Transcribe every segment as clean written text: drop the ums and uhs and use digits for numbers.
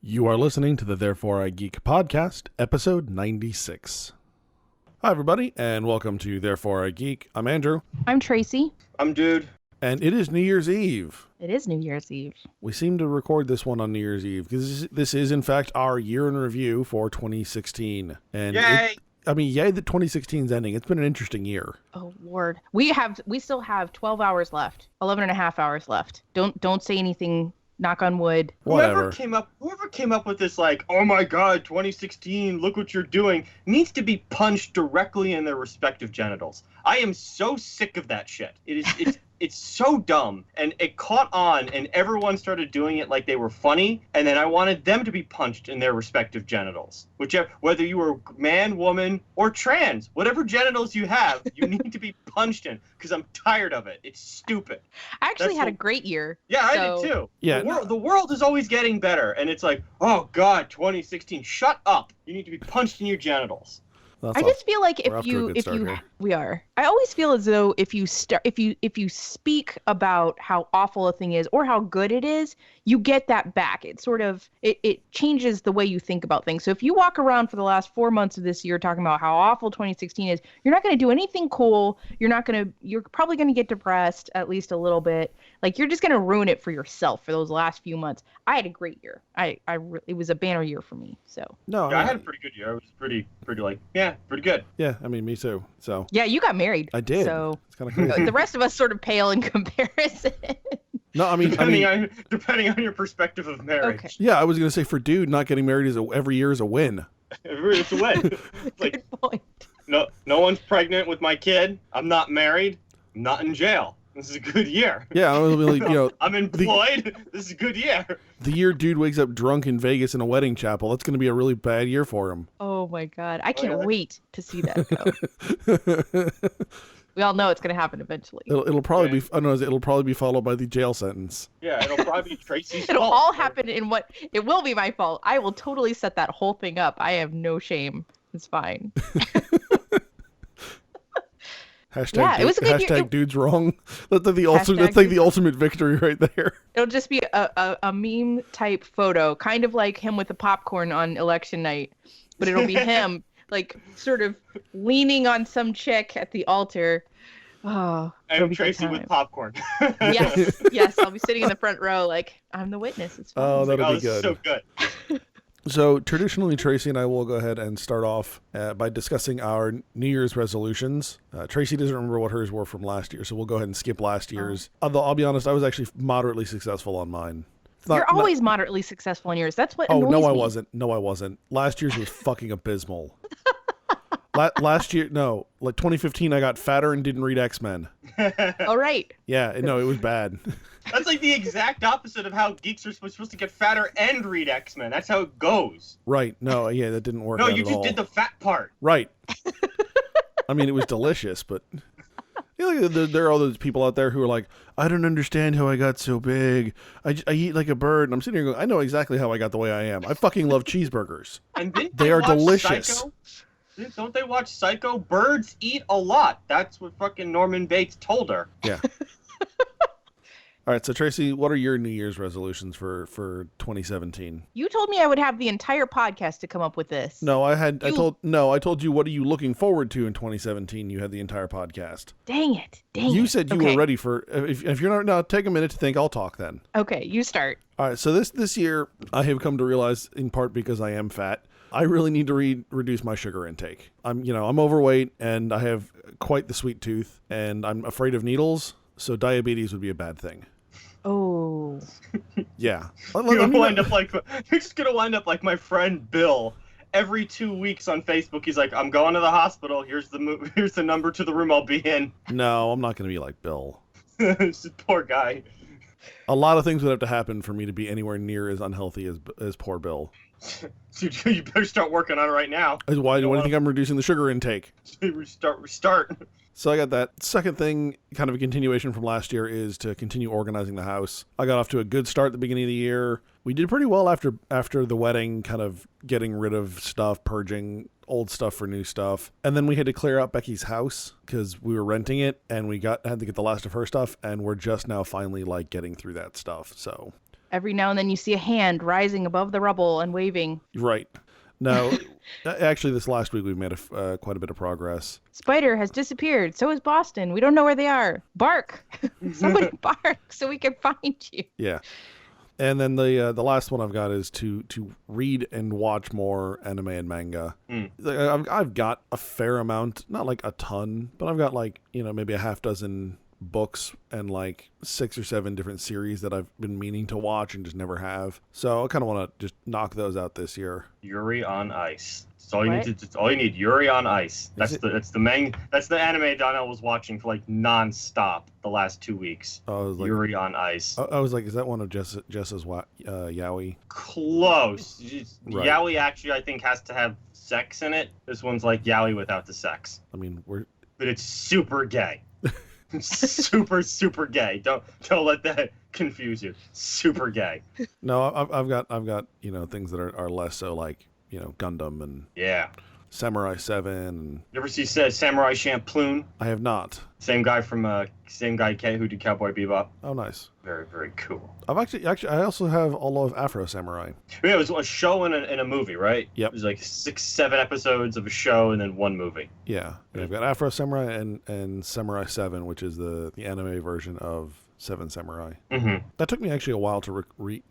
You are listening to the Therefore I Geek podcast, episode 96. Hi, everybody, and welcome to Therefore I Geek. I'm Andrew. I'm Tracy. I'm Dude. And it is New Year's Eve. It is New Year's Eve. We seem to record this one on New Year's Eve because this is, in fact, our year in review for 2016. And Yay! Yay that 2016 is ending. It's been an interesting year. Oh, Lord. We still have 12 hours left, 11 and a half hours left. Don't say anything. Knock on wood. Whatever. Whoever came up with this, like, oh my god, 2016, look what you're doing, needs to be punched directly in their respective genitals. I am so sick of that shit. It's so dumb, and it caught on, and everyone started doing it like they were funny, and then I wanted them to be punched in their respective genitals. Whether you were man, woman, or trans, whatever genitals you have, you need to be punched in, because I'm tired of it. It's stupid. I actually had a great year. Yeah, I did too. Yeah. The world is always getting better, and it's like, oh god, 2016, shut up. You need to be punched in your genitals. Just feel like I always feel as though if you speak about how awful a thing is or how good it is, you get that back. It sort of it changes the way you think about things. So if you walk around for the last 4 months of this year talking about how awful 2016 is, you're not going to do anything cool. You're probably going to get depressed at least a little bit. Like you're just going to ruin it for yourself for those last few months. I had a great year. It was a banner year for me. So I had a pretty good year. I was pretty pretty good. Yeah, I mean, me too. So yeah, you got married. I did. So it's kind of cool. The rest of us sort of pale in comparison. No, I mean, depending on your perspective of marriage. Okay. Yeah, I was gonna say for Dude, not getting married every year is a win. It's a win. Good point. No one's pregnant with my kid. I'm not married. I'm not in jail. This is a good year. Yeah, I'm employed. This is a good year. The year Dude wakes up drunk in Vegas in a wedding chapel, that's going to be a really bad year for him. Oh my God. I can't wait to see that go. We all know it's going to happen eventually. It'll probably be, I don't know, it'll probably be followed by the jail sentence. Yeah, it'll probably be Tracy's It'll fault. all happen it will be my fault. I will totally set that whole thing up. I have no shame. It's fine. It was a good year. Dude's wrong. That's like the ultimate victory right there. It'll just be a meme type photo, kind of like him with the popcorn on election night, but it'll be him like sort of leaning on some chick at the altar. Oh, I'm Tracy with popcorn. Yes, I'll be sitting in the front row like I'm the witness. It's fine. Oh, that'll be good. So good. So traditionally, Tracy and I will go ahead and start off by discussing our New Year's resolutions. Tracy doesn't remember what hers were from last year, so we'll go ahead and skip last year's. Although I'll be honest, I was actually moderately successal on mine. You're always moderately successful in yours. That's what annoys me. No, I wasn't. Last year's was fucking abysmal. Last year, 2015, I got fatter and didn't read X-Men. All right. Yeah, no, it was bad. That's like the exact opposite of how geeks are supposed to get fatter and read X-Men. That's how it goes. Right. No, yeah, that didn't work. No, you just did the fat part. Right. I mean, it was delicious, but there are all those people out there who are like, I don't understand how I got so big. I eat like a bird. And I'm sitting here going, I know exactly how I got the way I am. I fucking love cheeseburgers. And they are delicious. Psycho? Don't they watch Psycho? Birds eat a lot. That's what fucking Norman Bates told her. Yeah. All right, so Tracy, what are your New Year's resolutions for 2017? You told me I would have the entire podcast to come up with this. No, I told you what are you looking forward to in 2017? You had the entire podcast. Dang it. You said you were ready for if you're not, now take a minute to think, I'll talk then. Okay, you start. All right, so this year I have come to realize, in part because I am fat, I really need to reduce my sugar intake. I'm overweight and I have quite the sweet tooth and I'm afraid of needles, so diabetes would be a bad thing. Oh. Yeah. You're just gonna wind up like my friend Bill. Every 2 weeks on Facebook, he's like, "I'm going to the hospital. Here's the number to the room I'll be in." No, I'm not gonna be like Bill. This poor guy. A lot of things would have to happen for me to be anywhere near as unhealthy as poor Bill. You better start working on it right now. Why do you think I'm reducing the sugar intake? Restart. So I got that. Second thing, kind of a continuation from last year, is to continue organizing the house. I got off to a good start at the beginning of the year. We did pretty well after the wedding, kind of getting rid of stuff, purging old stuff for new stuff. And then we had to clear out Becky's house because we were renting it and we had to get the last of her stuff, and we're just now finally like getting through that stuff. So every now and then you see a hand rising above the rubble and waving. Right. No, actually, this last week we've made quite a bit of progress. Spider has disappeared. So has Boston. We don't know where they are. Bark. Somebody bark so we can find you. Yeah. And then the last one I've got is to read and watch more anime and manga. I've got a fair amount, not like a ton, but I've got like, maybe a half dozen books and like 6 or 7 different series that I've been meaning to watch and just never have. So I kind of want to just knock those out this year. Yuri on Ice. That's all you need. All you need. Yuri on Ice. That's the anime Donnell was watching for like nonstop the last 2 weeks. Yuri on Ice. I was like, is that one of Jess's yaoi? Close. Right. Yaoi actually I think has to have sex in it. This one's like yaoi without the sex. I mean, but it's super gay. Super, super gay. Don't let that confuse you. Super gay. No, I've got things that are less so, like Gundam and Samurai 7. And you ever see Samurai Champloo? I have not. Same guy who did Cowboy Bebop. Oh, nice. Very, very cool. I've actually I also have all of Afro Samurai. Yeah, it was a show and a movie, right? Yep. It was like 6-7 episodes of a show and then one movie. Yeah. I've got Afro Samurai and Samurai 7, which is the anime version of Seven Samurai. Mm-hmm. That took me actually a while to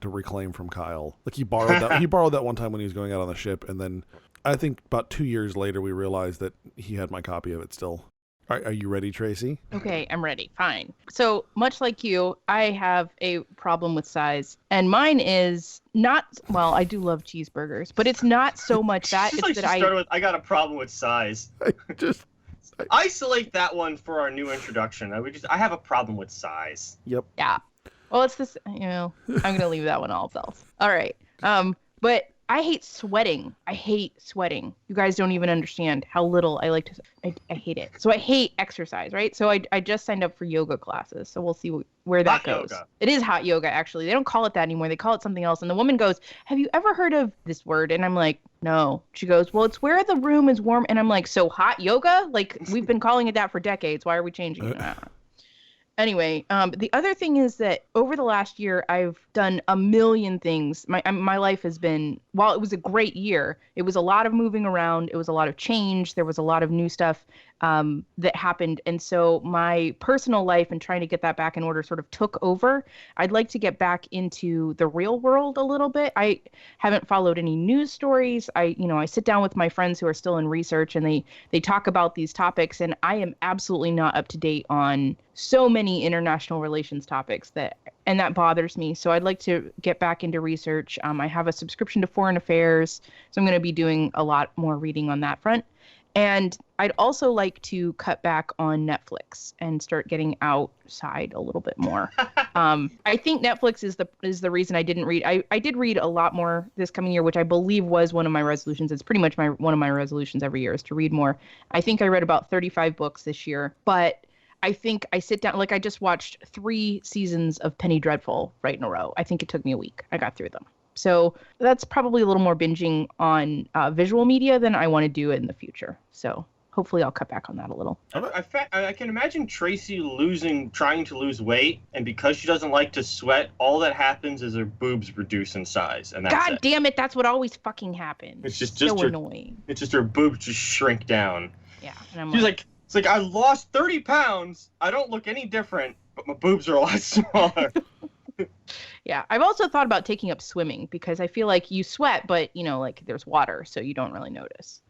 reclaim from Kyle. Like he borrowed that one time when he was going out on the ship, and then I think about 2 years later we realized that he had my copy of it still. Are you ready, Tracy? Okay, I'm ready. Fine. So much like you, I have a problem with size, and mine is not. Well, I do love cheeseburgers, but it's not so much that it's that I got a problem with size. Isolate that one for our new introduction. I have a problem with size. Yep. Yeah. Well, it's this. I'm gonna leave that one all else. All right. But I hate sweating. You guys don't even understand how little I like to. I hate it. So I hate exercise, right? So I just signed up for yoga classes. So we'll see where that goes. Yoga. It is hot yoga, actually. They don't call it that anymore. They call it something else. And the woman goes, "Have you ever heard of this word?" And I'm like, "No." She goes, "Well, it's where the room is warm." And I'm like, "So hot yoga? Like we've been calling it that for decades. Why are we changing it?" Anyway, the other thing is that over the last year, I've done a million things. My life has been, while it was a great year, it was a lot of moving around. It was a lot of change. There was a lot of new stuff that happened. And so my personal life and trying to get that back in order sort of took over. I'd like to get back into the real world a little bit. I haven't followed any news stories. I sit down with my friends who are still in research and they talk about these topics, and I am absolutely not up to date on so many international relations topics that bothers me. So I'd like to get back into research. I have a subscription to Foreign Affairs, so I'm going to be doing a lot more reading on that front. And I'd also like to cut back on Netflix and start getting outside a little bit more. I think Netflix is the reason I didn't read. I did read a lot more this coming year, which I believe was one of my resolutions. It's pretty much one of my resolutions every year is to read more. I think I read about 35 books this year, but I think I sit down, like I just watched 3 seasons of Penny Dreadful right in a row. I think it took me a week. I got through them. So that's probably a little more binging on visual media than I want to do in the future. So hopefully I'll cut back on that a little. I can imagine Tracy trying to lose weight, and because she doesn't like to sweat, all that happens is her boobs reduce in size, and that's God damn it, that's what always fucking happens. It's just so her, annoying. It's just her boobs just shrink down. Yeah, and she's like, it's like I lost 30 pounds. I don't look any different, but my boobs are a lot smaller. Yeah, I've also thought about taking up swimming because I feel like you sweat, but like there's water, so you don't really notice.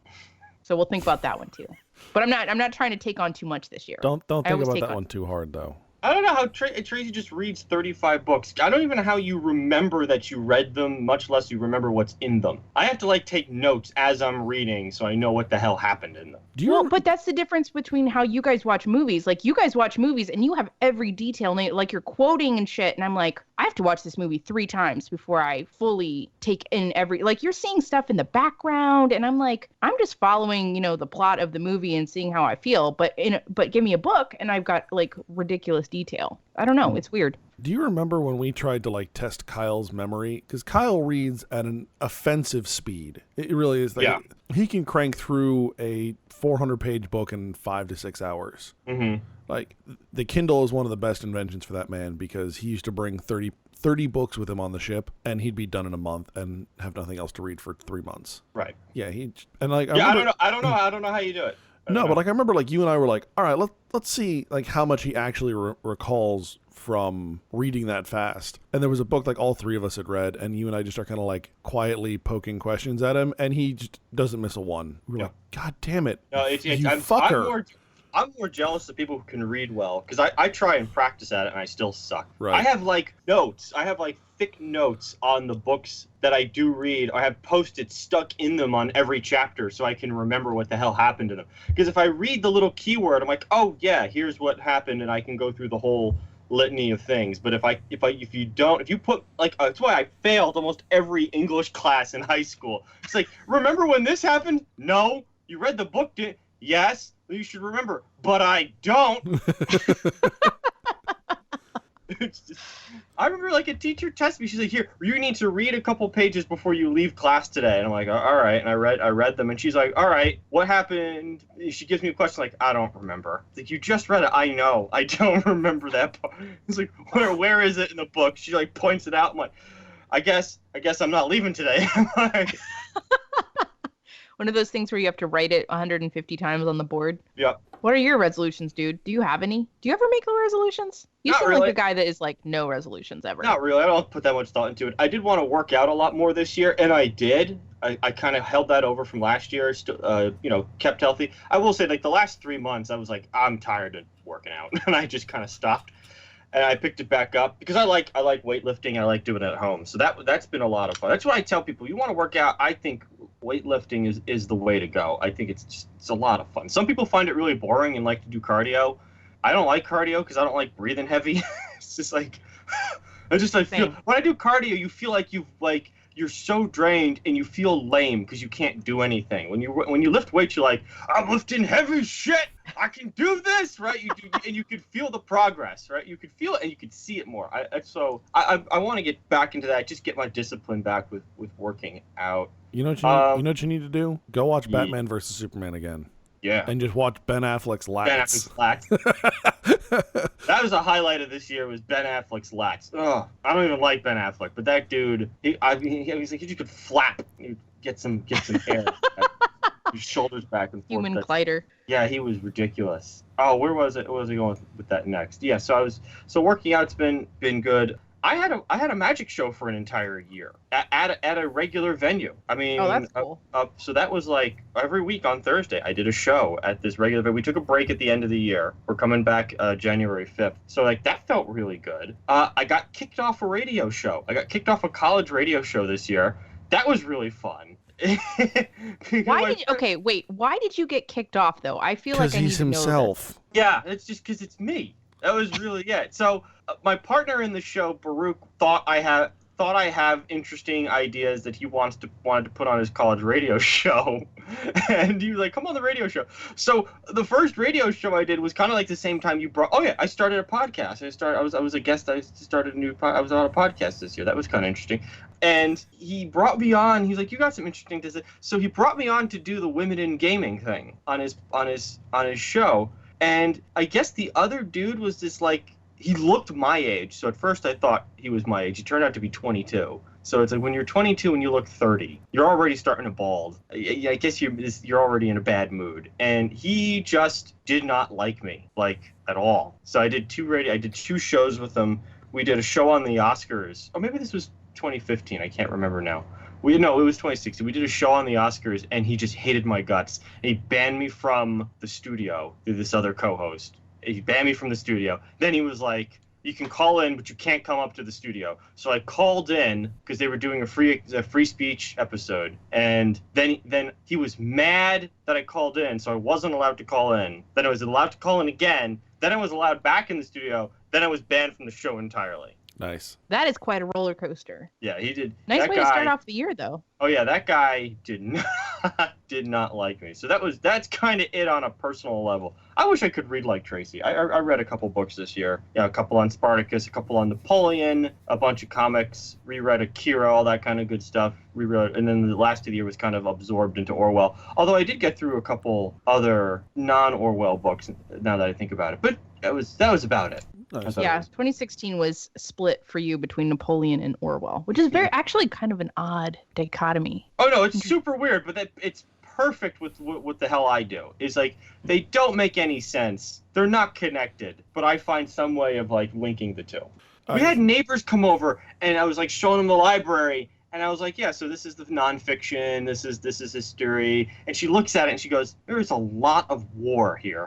So we'll think about that one too. But I'm not trying to take on too much this year. Don't think about that one too hard though. I don't know how Tracy just reads 35 books. I don't even know how you remember that you read them, much less you remember what's in them. I have to take notes as I'm reading so I know what the hell happened in them. But that's the difference between how you guys watch movies. Like you guys watch movies and you have every detail, and like you're quoting and shit, and I'm like, I have to watch this movie 3 times before I fully take in you're seeing stuff in the background, and I'm like, I'm just following, the plot of the movie and seeing how I feel. But give me a book and I've got ridiculous detail. I don't know. It's weird. Do you remember when we tried to test Kyle's memory? Because Kyle reads at an offensive speed. It really is. He can crank through a 400-page book in 5 to 6 hours. Mm-hmm. The Kindle is one of the best inventions for that man because he used to bring 30 30 books with him on the ship, and he'd be done in a month and have nothing else to read for 3 months. Right. Yeah, and like I don't know how you do it. No, but like I remember, like you and I were like, all right, let's see like how much he actually recalls from reading that fast. And there was a book like all three of us had read, and you and I just are kind of like quietly poking questions at him, and he just doesn't miss a one. We're like, God damn it, no, you fucker. I'm more jealous of people who can read well, because I try and practice at it and I still suck. Right. I have like notes. I have like thick notes on the books that I do read. I have Post-its stuck in them on every chapter so I can remember what the hell happened to them. Because if I read the little keyword, I'm like, oh yeah, here's what happened, and I can go through the whole litany of things. But if you put like, that's why I failed almost every English class in high school. It's like, remember when this happened? No. You read the book, didn't? Yes. You should remember, but I don't. I remember like a teacher tested me. She's like, "Here, you need to read a couple pages before you leave class today." And I'm like, "All right." And I read them, and she's like, "All right, what happened?" She gives me a question like, "I don't remember." It's like, "You just read it." "I know, I don't remember that part." It's like, "Where is it in the book?" She like points it out. I'm like, I guess I'm not leaving today." I'm like, one of those things where you have to write it 150 times on the board. Yep. What are your resolutions, dude? Do you have any? Do you ever make the resolutions? You seem like the guy that is like no resolutions ever. Not really. I don't put that much thought into it. I did want to work out a lot more this year, and I did. I kind of held that over from last year. Kept healthy. I will say, like the last 3 months, I was like, I'm tired of working out, and I just kind of stopped. And I picked it back up because I like weightlifting and I like doing it at home. So that's been a lot of fun. That's what I tell people. You want to work out, I think weightlifting is the way to go. I think it's a lot of fun. Some people find it really boring and like to do cardio. I don't like cardio because I don't like breathing heavy. It's just like feel when I do cardio, you feel like you're so drained and you feel lame because you can't do anything. When you lift weights, you're like, I'm lifting heavy shit. I can do this, right? And you could feel the progress, right? You could feel it and you could see it more. I want to get back into that. Just get my discipline back with working out. You know what you need to do? Go watch Batman versus Superman again. Yeah. And just watch Ben Affleck's lats. That was a highlight of this year, was Ben Affleck's lats. Ugh, I don't even like Ben Affleck, but that dude, he's like, if you could flap, you'd get some air. His shoulders back and forth. Human glider. Yeah, he was ridiculous. Oh, where was it? Where was I going with that next? Yeah, so working out's been good. I had a magic show for an entire year at a regular venue. I mean, oh, that's cool. So that was like every week on Thursday I did a show at this regular venue. We took a break at the end of the year. We're coming back January 5th. So like that felt really good. I got kicked off a radio show. I got kicked off a college radio show this year. That was really fun. Why did you get kicked off though? I feel like I need he's himself. Yeah, it's just because it's me. That was really it. So my partner in the show, Baruch, thought I have interesting ideas that he wanted to put on his college radio show, and he was like, "Come on the radio show." So the first radio show I did was kind of like the same time you brought. Oh yeah, I started a podcast. I was a guest. I started I was on a podcast this year. That was kind of interesting. And he brought me on. He's like, "You got some interesting to say." So he brought me on to do the Women in Gaming thing on his show. And I guess the other dude was this like, he looked my age. So at first I thought he was my age. He turned out to be 22. So it's like when you're 22 and you look 30, you're already starting to bald. I guess you're already in a bad mood. And he just did not like me, like at all. So I did two shows with him. We did a show on the Oscars. Or maybe this was 2015. I can't remember now. It was 2016. We did a show on the Oscars, and he just hated my guts. And he banned me from the studio through this other co-host. He banned me from the studio. Then he was like, you can call in, but you can't come up to the studio. So I called in because they were doing a free speech episode. And then he was mad that I called in, so I wasn't allowed to call in. Then I was allowed to call in again. Then I was allowed back in the studio. Then I was banned from the show entirely. Nice. That is quite a roller coaster. Yeah, he did. Nice way to start off the year, though. Oh yeah, that guy did not like me. So that's kind of it on a personal level. I wish I could read like Tracy. I read a couple books this year. Yeah, a couple on Spartacus, a couple on Napoleon, a bunch of comics, reread Akira, all that kind of good stuff. Reread, and then the last of the year was kind of absorbed into Orwell. Although I did get through a couple other non-Orwell books now that I think about it. But that was about it. Nice. Yeah, 2016 was split for you between Napoleon and Orwell, which is actually kind of an odd dichotomy. Oh no, it's super weird, but it's perfect with what the hell I do. Is like they don't make any sense. They're not connected, but I find some way of like linking the two. We had neighbors come over, and I was like showing them the library, and I was like, yeah, so this is the nonfiction, this is history, and she looks at it and she goes, there is a lot of war here.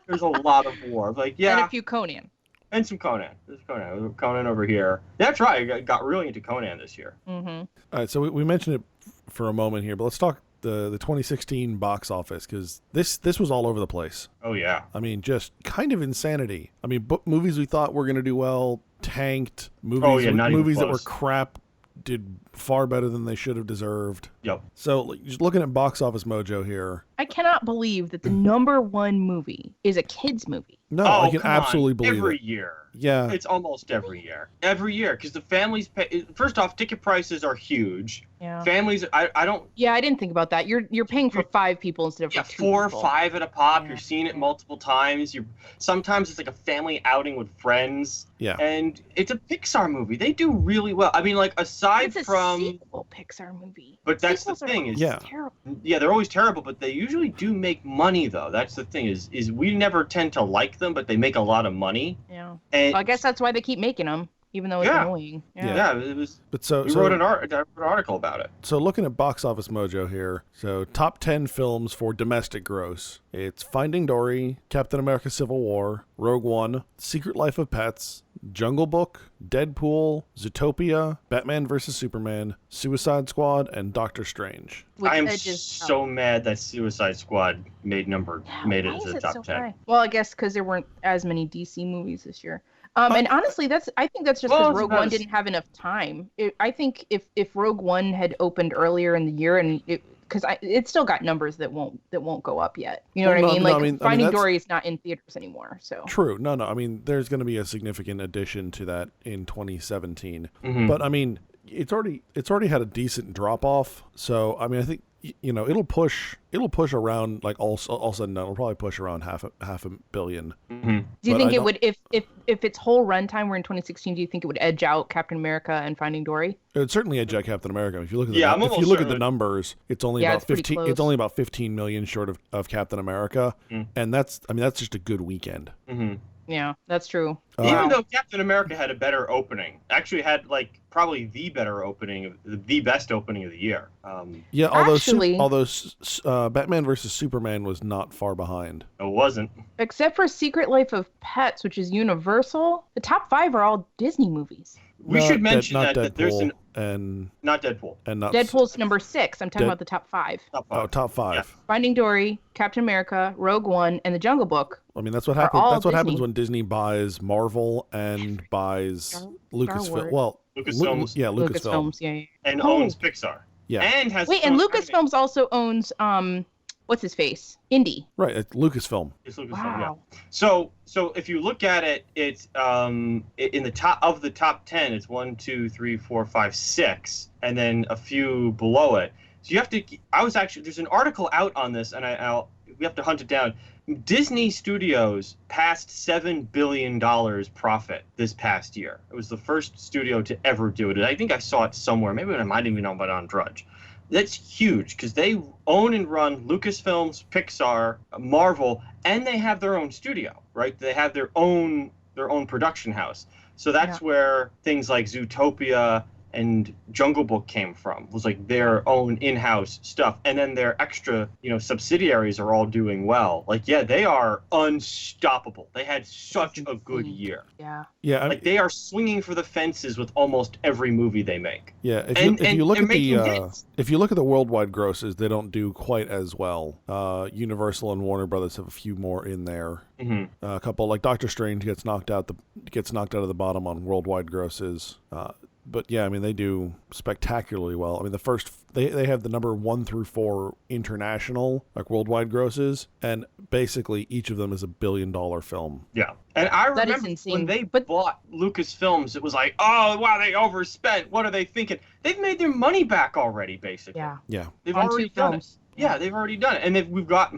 There's a lot of war. I'm like, yeah. And a few Conan. And some Conan. There's Conan over here. That's right. I got really into Conan this year. Mm-hmm. All right, so we mentioned it for a moment here, but let's talk the 2016 box office, because this was all over the place. Oh, yeah. I mean, just kind of insanity. I mean, movies we thought were going to do well tanked. Movies that were crap did far better than they should have deserved. Yep. So just looking at Box Office Mojo here. I cannot believe that the #1 movie is a kids movie. No, I can absolutely believe every it. year. Yeah. It's almost every year. Every year, because the families pay. First off, ticket prices are huge. Yeah. Families, I don't. Yeah, I didn't think about that. You're paying for 5 people instead of for 2 4 or people. 5 at a pop. Yeah. You're seeing it multiple times. Sometimes it's like a family outing with friends. Yeah. And it's a Pixar movie. They do really well. I mean, like aside it's from a sequel Pixar movie. But that's Sequels the thing are is terrible. Yeah, they're always terrible, but they usually do make money though. That's the thing is we never tend to like them, but they make a lot of money. Yeah. And Well, I guess that's why they keep making them, even though it's annoying. yeah, it was. But so wrote an article about it. So looking at Box Office Mojo here, so top 10 films for domestic gross. It's Finding Dory, Captain America Civil War, Rogue One, Secret Life of Pets, Jungle Book, Deadpool, Zootopia, Batman vs. Superman, Suicide Squad, and Doctor Strange. I am so mad that Suicide Squad made it into the top 10. High? Well, I guess because there weren't as many DC movies this year. And honestly, I think that's just because Rogue One didn't have enough time. I think if Rogue One had opened earlier in the year, and because it still got numbers that won't go up yet. You know what I mean? Finding Dory is not in theaters anymore. So true. No. I mean, there's going to be a significant addition to that in 2017. Mm-hmm. But I mean, it's already had a decent drop off. So I mean, I think it'll push around, like all said and done, it'll probably push around half a billion. Mm-hmm. Do you think it would, if its whole runtime were in 2016, do you think it would edge out Captain America and Finding Dory? It would certainly edge out Captain America. If you look at the numbers, it's only about 15. It's only about 15 million short of Captain America, and that's just a good weekend. Mm-hmm. Yeah, that's true. Even though Captain America had a better opening, actually had like probably the best opening of the year. Although Batman vs. Superman was not far behind. It wasn't. Except for Secret Life of Pets, which is Universal. The top 5 are all Disney movies. We should mention that there's not Deadpool. And not Deadpool's number 6. I'm talking about the top 5. Top 5. Yeah. Finding Dory, Captain America, Rogue One, and The Jungle Book. I mean, that's what happens. That's what happens when Disney buys Marvel and buys Lucasfilm. Well, Lucasfilms. Lucasfilms. Yeah. And owns Pixar. Yeah. And has and Lucasfilms also owns what's his face? Indy. Right, it's Lucasfilm. It's Lucasfilm. Wow. Yeah. So if you look at it, it's in the top 10, it's 1, 2, 3, 4, 5, 6, and then a few below it. So you have to. There's an article out on this, and we have to hunt it down. Disney Studios passed $7 billion profit this past year. It was the first studio to ever do it. I think I saw it somewhere. Maybe I might even know about it on Drudge. That's huge because they own and run Lucasfilms, Pixar, Marvel, and they have their own studio, right? They have their own production house. So that's where things like Zootopia and Jungle Book came from, was like their own in-house stuff. And then their extra, subsidiaries are all doing well. Like, yeah, they are unstoppable. They had such a good year. Yeah. Yeah. They are swinging for the fences with almost every movie they make. Yeah. If you look at the worldwide grosses, they don't do quite as well. Universal and Warner Brothers have a few more in there. Mm-hmm. A couple, like Doctor Strange gets knocked out of the bottom on worldwide grosses. But yeah, I mean, they do spectacularly well. I mean, they have the number 1 through 4 international, like worldwide grosses, and basically each of them is $1 billion film. Yeah. And I remember when they bought Lucasfilms, it was like, oh, wow, they overspent. What are they thinking? They've made their money back already, basically. Yeah. They've already done it. Yeah, they've already done it. And we've got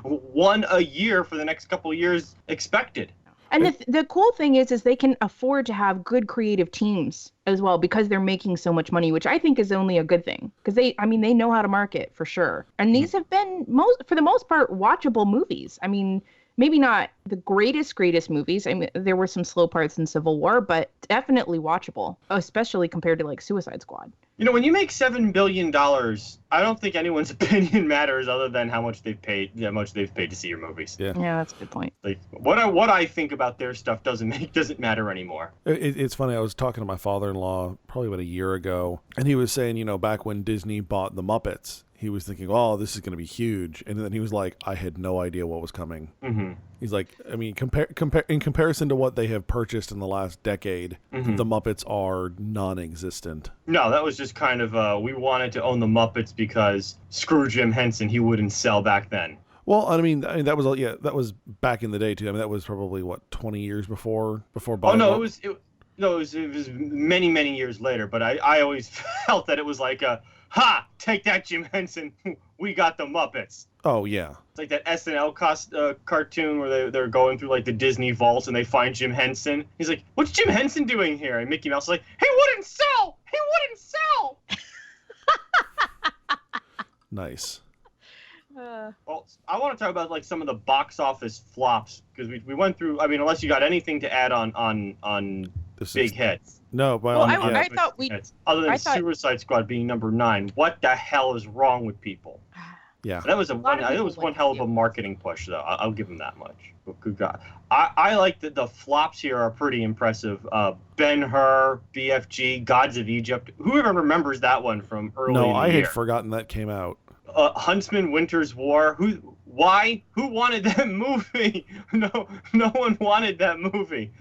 one a year for the next couple of years expected. And the cool thing is they can afford to have good creative teams as well because they're making so much money, which I think is only a good thing because they know how to market for sure. And these have been for the most part, watchable movies. I mean, maybe not the greatest movies. I mean, there were some slow parts in Civil War, but definitely watchable, especially compared to like Suicide Squad. You know, when you make $7 billion, I don't think anyone's opinion matters other than how much they've paid to see your movies. Yeah, that's a good point. Like what I think about their stuff doesn't matter anymore. It's funny. I was talking to my father-in-law probably about a year ago, and he was saying, back when Disney bought the Muppets, he was thinking, oh, this is going to be huge. And then he was like, I had no idea what was coming. Mm-hmm. He's like, I mean, in comparison to what they have purchased in the last decade, the Muppets are non-existent. No, that was just kind of, we wanted to own the Muppets because screw Jim Henson, he wouldn't sell back then. Well, I mean, that was back in the day too. I mean, that was probably 20 years before. Oh no, it was many, many years later. But I always felt that it was like take that, Jim Henson. We got the Muppets. Oh yeah. It's like that SNL cartoon where they're going through like the Disney vaults and they find Jim Henson. He's like, "What's Jim Henson doing here?" And Mickey Mouse is like, "He wouldn't sell. He wouldn't sell." Nice. Well, I want to talk about like some of the box office flops because we went through. I mean, unless you got anything to add on big hits. No, but I thought we. Other than Suicide Squad being number 9, what the hell is wrong with people? Yeah, that was one hell of a marketing push, though. I'll give them that much. But good God, I like that the flops here are pretty impressive. Ben-Hur, BFG, Gods of Egypt. Who even remembers that one from early? No, in the I year? had forgotten that came out. Huntsman, Winter's War. Why? Who wanted that movie? No one wanted that movie.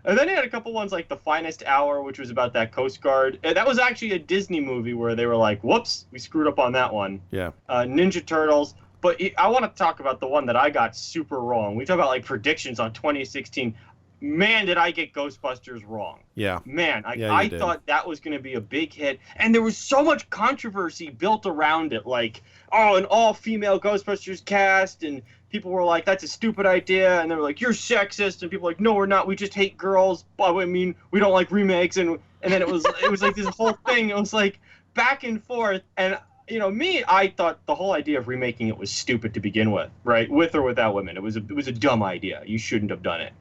And then he had a couple ones like The Finest Hour, which was about that Coast Guard. And that was actually a Disney movie where they were like, whoops, we screwed up on that one. Yeah. Ninja Turtles. But I want to talk about the one that I got super wrong. We talk about like predictions on 2016. Man, did I get Ghostbusters wrong. Yeah. Man, I thought that was going to be a big hit. And there was so much controversy built around it. Like, an all-female Ghostbusters cast. And people were like, that's a stupid idea. And they were like, you're sexist. And people were like, no, we're not. We just hate girls. I mean, we don't like remakes. And then it was like this whole thing. It was like back and forth. And, I thought the whole idea of remaking it was stupid to begin with, right? With or without women. It was a dumb idea. You shouldn't have done it.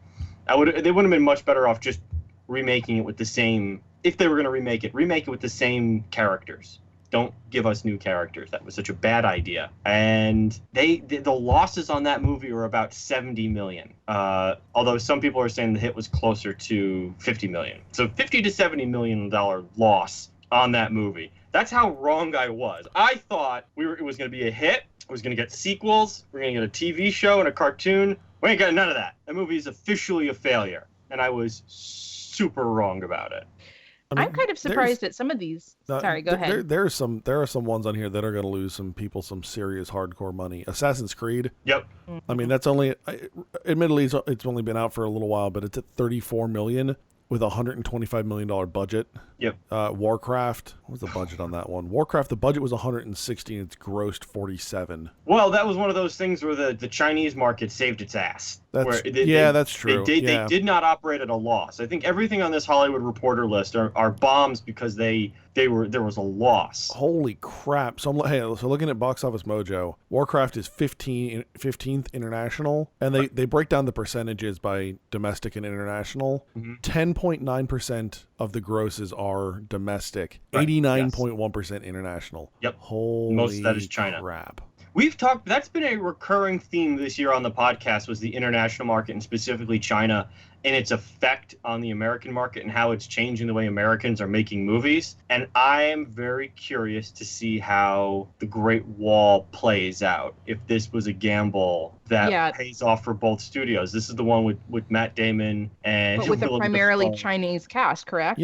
They wouldn't have been much better off just remaking it with the same. If they were going to remake it with the same characters. Don't give us new characters. That was such a bad idea. And the losses on that movie were about $70 million. Although some people are saying the hit was closer to $50 million. So $50 to $70 million loss on that movie. That's how wrong I was. I thought it was going to be a hit. It was going to get sequels. We're going to get a TV show and a cartoon. We ain't got none of that. That movie is officially a failure, and I was super wrong about it. I'm kind of surprised at some of these. Sorry, go ahead. There are some ones on here that are going to lose some people some serious hardcore money. Assassin's Creed. Yep. I mean, that's admittedly it's only been out for a little while, but it's at $34 million with a $125 million budget. Yep. Warcraft. What was the budget on that one? Warcraft, the budget was 160 and it's grossed 47. Well, that was one of those things where the Chinese market saved its ass. That's true. They did not operate at a loss. I think everything on this Hollywood Reporter list are bombs because there was a loss. Holy crap. So looking at Box Office Mojo, Warcraft is 15th international, and they break down the percentages by domestic and international. 10.9% of the grosses are domestic, 89.1% international. Yep. Holy most of that is China. Crap. That's been a recurring theme this year on the podcast was the international market and specifically China and its effect on the American market and how it's changing the way Americans are making movies. And I am very curious to see how the Great Wall plays out. If this was a gamble that pays off for both studios. This is the one with Matt Damon and but with a primarily Chinese cast, correct?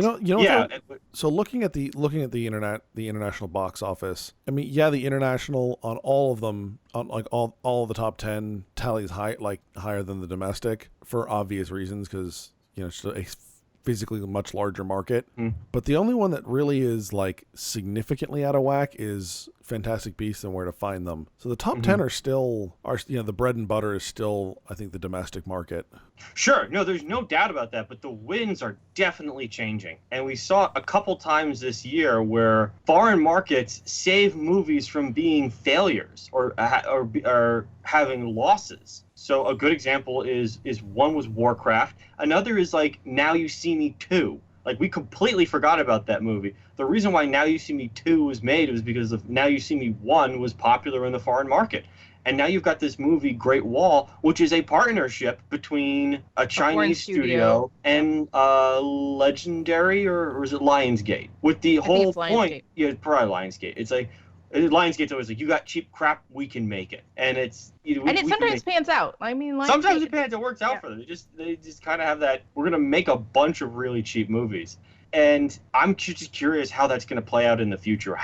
So looking at the international box office, I mean, the international on all of them, on like all of the top 10 tallies higher than the domestic for obvious reasons because it's a physically a much larger market. But the only one that really is like significantly out of whack is Fantastic Beasts and Where to Find Them. So the top 10 are still, the bread and butter is still, I think, the domestic market. Sure. No, there's no doubt about that. But the winds are definitely changing. And we saw a couple times this year where foreign markets save movies from being failures or having losses. So a good example is one was Warcraft. Another is like Now You See Me 2. Like, we completely forgot about that movie. The reason why Now You See Me 2 was made was because of Now You See Me 1 was popular in the foreign market. And now you've got this movie, Great Wall, which is a partnership between a Chinese studio and Legendary, or is it Lionsgate? With the whole point, yeah, probably Lionsgate. It's like, Lionsgate's always like, you got cheap crap, we can make it. And it's... it sometimes pans out. I mean, sometimes it works out for them. They just kind of have that, we're going to make a bunch of really cheap movies. And I'm just curious how that's going to play out in the future,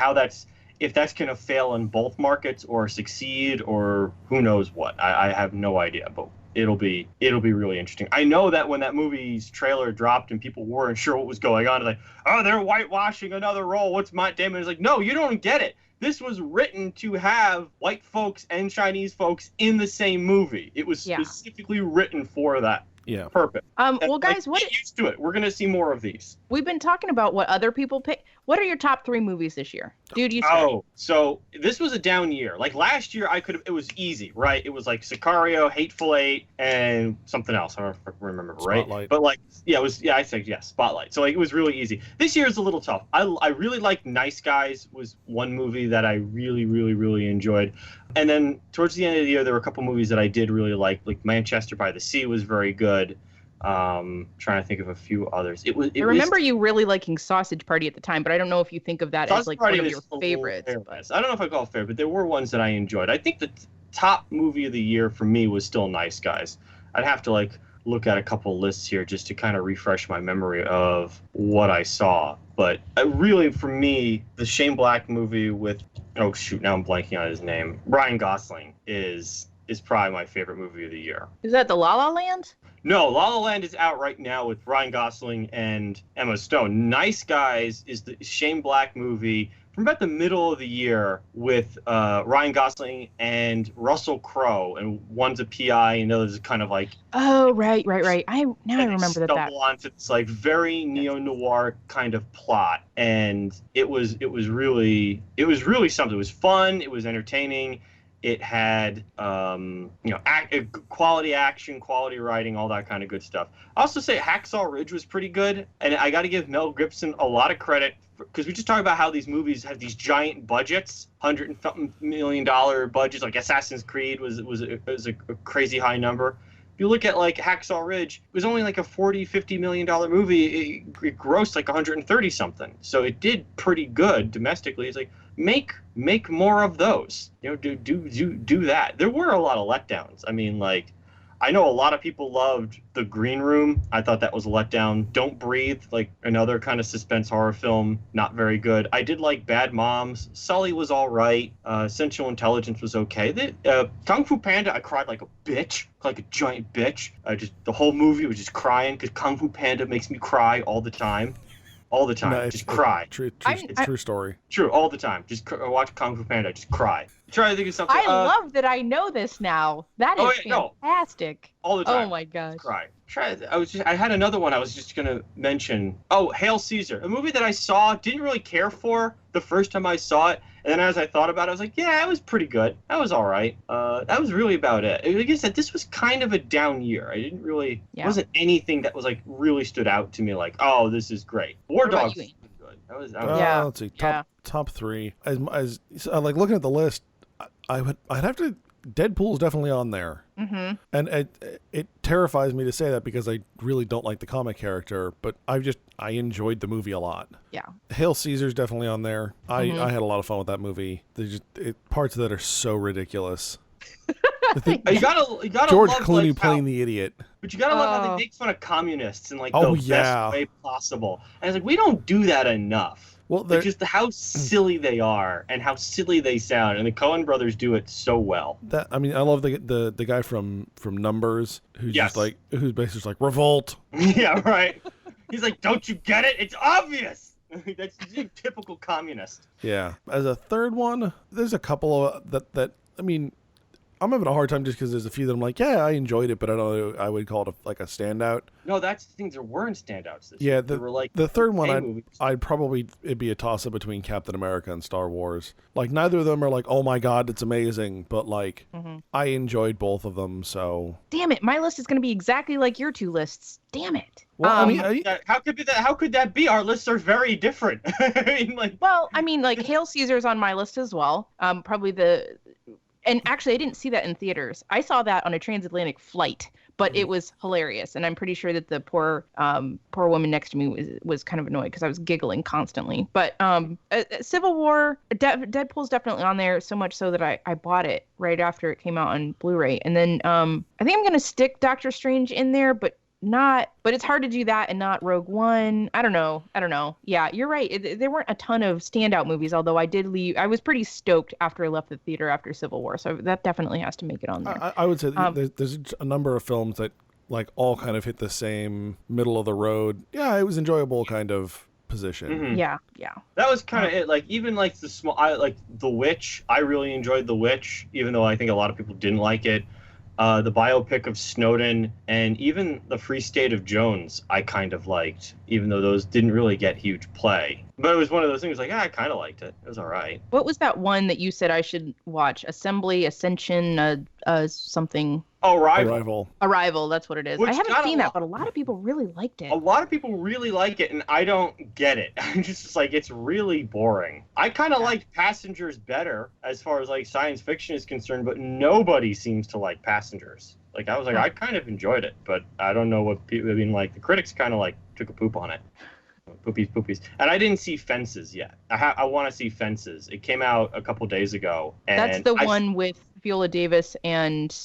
if that's going to fail in both markets or succeed or who knows what. I have no idea, but it'll be really interesting. I know that when that movie's trailer dropped and people weren't sure what was going on, like, oh, they're whitewashing another role. What's Matt Damon? It's like, no, you don't get it. This was written to have white folks and Chinese folks in the same movie. It was specifically written for that. Yeah. Perfect. Well, guys, get used to it. We're going to see more of these. We've been talking about what other people pick. What are your top 3 movies this year? Dude, you start. Oh, so this was a down year. Like last year, it was easy, right? It was like Sicario, Hateful Eight, and something else. I don't remember, right? Spotlight. But like, I said, Spotlight. So like, it was really easy. This year is a little tough. I really liked Nice Guys was one movie that I really, really, really enjoyed. And then towards the end of the year, there were a couple movies that I did really like Manchester by the Sea was very good. Trying to think of a few others. I remember you really liking Sausage Party at the time, but I don't know if you think of that as like one of your favorites. I don't know if I call it favorite, but there were ones that I enjoyed. I think the top movie of the year for me was still Nice Guys. I'd have to like look at a couple lists here just to kind of refresh my memory of what I saw. But really, for me, the Shane Black movie with now I'm blanking on his name. Ryan Gosling is probably my favorite movie of the year. Is that the La La Land? No, La La Land is out right now with Ryan Gosling and Emma Stone. Nice Guys is the Shane Black movie from about the middle of the year with Ryan Gosling and Russell Crowe, and one's a PI and the other's kind of like... Oh, right. I remember that. Stumble onto this like very neo-noir kind of plot, and it was really something. It was fun. It was entertaining. It had, quality action, quality writing, all that kind of good stuff. I also say Hacksaw Ridge was pretty good, and I got to give Mel Gibson a lot of credit because we just talked about how these movies have these giant budgets, $100 million budgets. Like Assassin's Creed was a crazy high number. If you look at like Hacksaw Ridge, it was only like a $40-50 million movie. It grossed like 130 something, so it did pretty good domestically. It's like make more of those. Do that. There were a lot of letdowns. I mean, like, I know a lot of people loved The Green Room. I thought that was a letdown. Don't Breathe, like another kind of suspense horror film, not very good. I did like Bad Moms. Sully was all right. Central Intelligence was okay. Kung Fu Panda, I cried like a bitch, like a giant bitch. The whole movie was just crying because Kung Fu Panda makes me cry all the time. All the time, no, just cry. It's true story. True, all the time. Just watch Kung Fu Panda, just cry. Try to think of something. I love that I know this now. That is fantastic. All the time. Oh my gosh. Cry. I had another one I was just gonna mention. Oh, Hail Caesar, a movie that I saw, didn't really care for the first time I saw it, and then as I thought about it, I was like, yeah, it was pretty good. That was all right. That was really about it. Like I said, this was kind of a down year. I didn't really, wasn't anything that was like really stood out to me. Like, oh, this is great. War Dogs was good. That was let's see, top 3. As like looking at the list, I'd have to. Deadpool's definitely on there. Mm-hmm. And it terrifies me to say that because I really don't like the comic character, but I enjoyed the movie a lot. Yeah. Hail Caesar's definitely on there. I had a lot of fun with that movie. There's parts of that are so ridiculous. You gotta George love, Clooney like, playing the idiot. But you gotta love how they make fun of communists in like the best way possible. And it's like, we don't do that enough. Well, just how silly they are and how silly they sound, and the Coen brothers do it so well. I love the guy from Numbers who's just like who's basically just like revolt. Yeah, right. He's like, don't you get it? It's obvious. That's typical communist. Yeah. As a third one, there's a couple of that I mean, I'm having a hard time just because there's a few that I'm like, yeah, I enjoyed it, but I don't know, I would call it like a standout. No, that's the things. There weren't standouts this year. Yeah, they were like the third one, I'd probably, it'd be a toss-up between Captain America and Star Wars. Like, neither of them are like, oh my god, it's amazing, but like, I enjoyed both of them, so... Damn it, my list is going to be exactly like your two lists. Damn it. Well, I mean, how could that be? Our lists are very different. Well, I mean, like, Hail Caesar's on my list as well. Probably and actually, I didn't see that in theaters. I saw that on a transatlantic flight, but it was hilarious. And I'm pretty sure that the poor woman next to me was kind of annoyed because I was giggling constantly. But Civil War, Deadpool's definitely on there, so much so that I bought it right after it came out on Blu-ray. And then I think I'm going to stick Doctor Strange in there, but it's hard to do that and not Rogue One. I don't know. Yeah, you're right. There weren't a ton of standout movies, although I did leave. I was pretty stoked after I left the theater after Civil War, so that definitely has to make it on there. I would say there's a number of films that like all kind of hit the same middle of the road. Yeah, it was enjoyable kind of position. Mm-hmm. Yeah. That was kind of it. Like even like The Witch. I really enjoyed The Witch, even though I think a lot of people didn't like it. The biopic of Snowden, and even The Free State of Jones, I kind of liked, even though those didn't really get huge play. But it was one of those things like, I kind of liked it. It was all right. What was that one that you said I should watch? Assembly, Ascension, something. Oh, Arrival. Arrival, that's what it is. I haven't seen that, but a lot of people really liked it. A lot of people really like it, and I don't get it. I'm just like, it's really boring. I kind of liked Passengers better as far as like science fiction is concerned, but nobody seems to like Passengers. Like, I was like, I kind of enjoyed it, but I don't know what people, I mean, like, the critics kind of like took a poop on it. Poopies. And I didn't see Fences yet. I want to see Fences. It came out a couple days ago. And that's the one with Viola Davis and...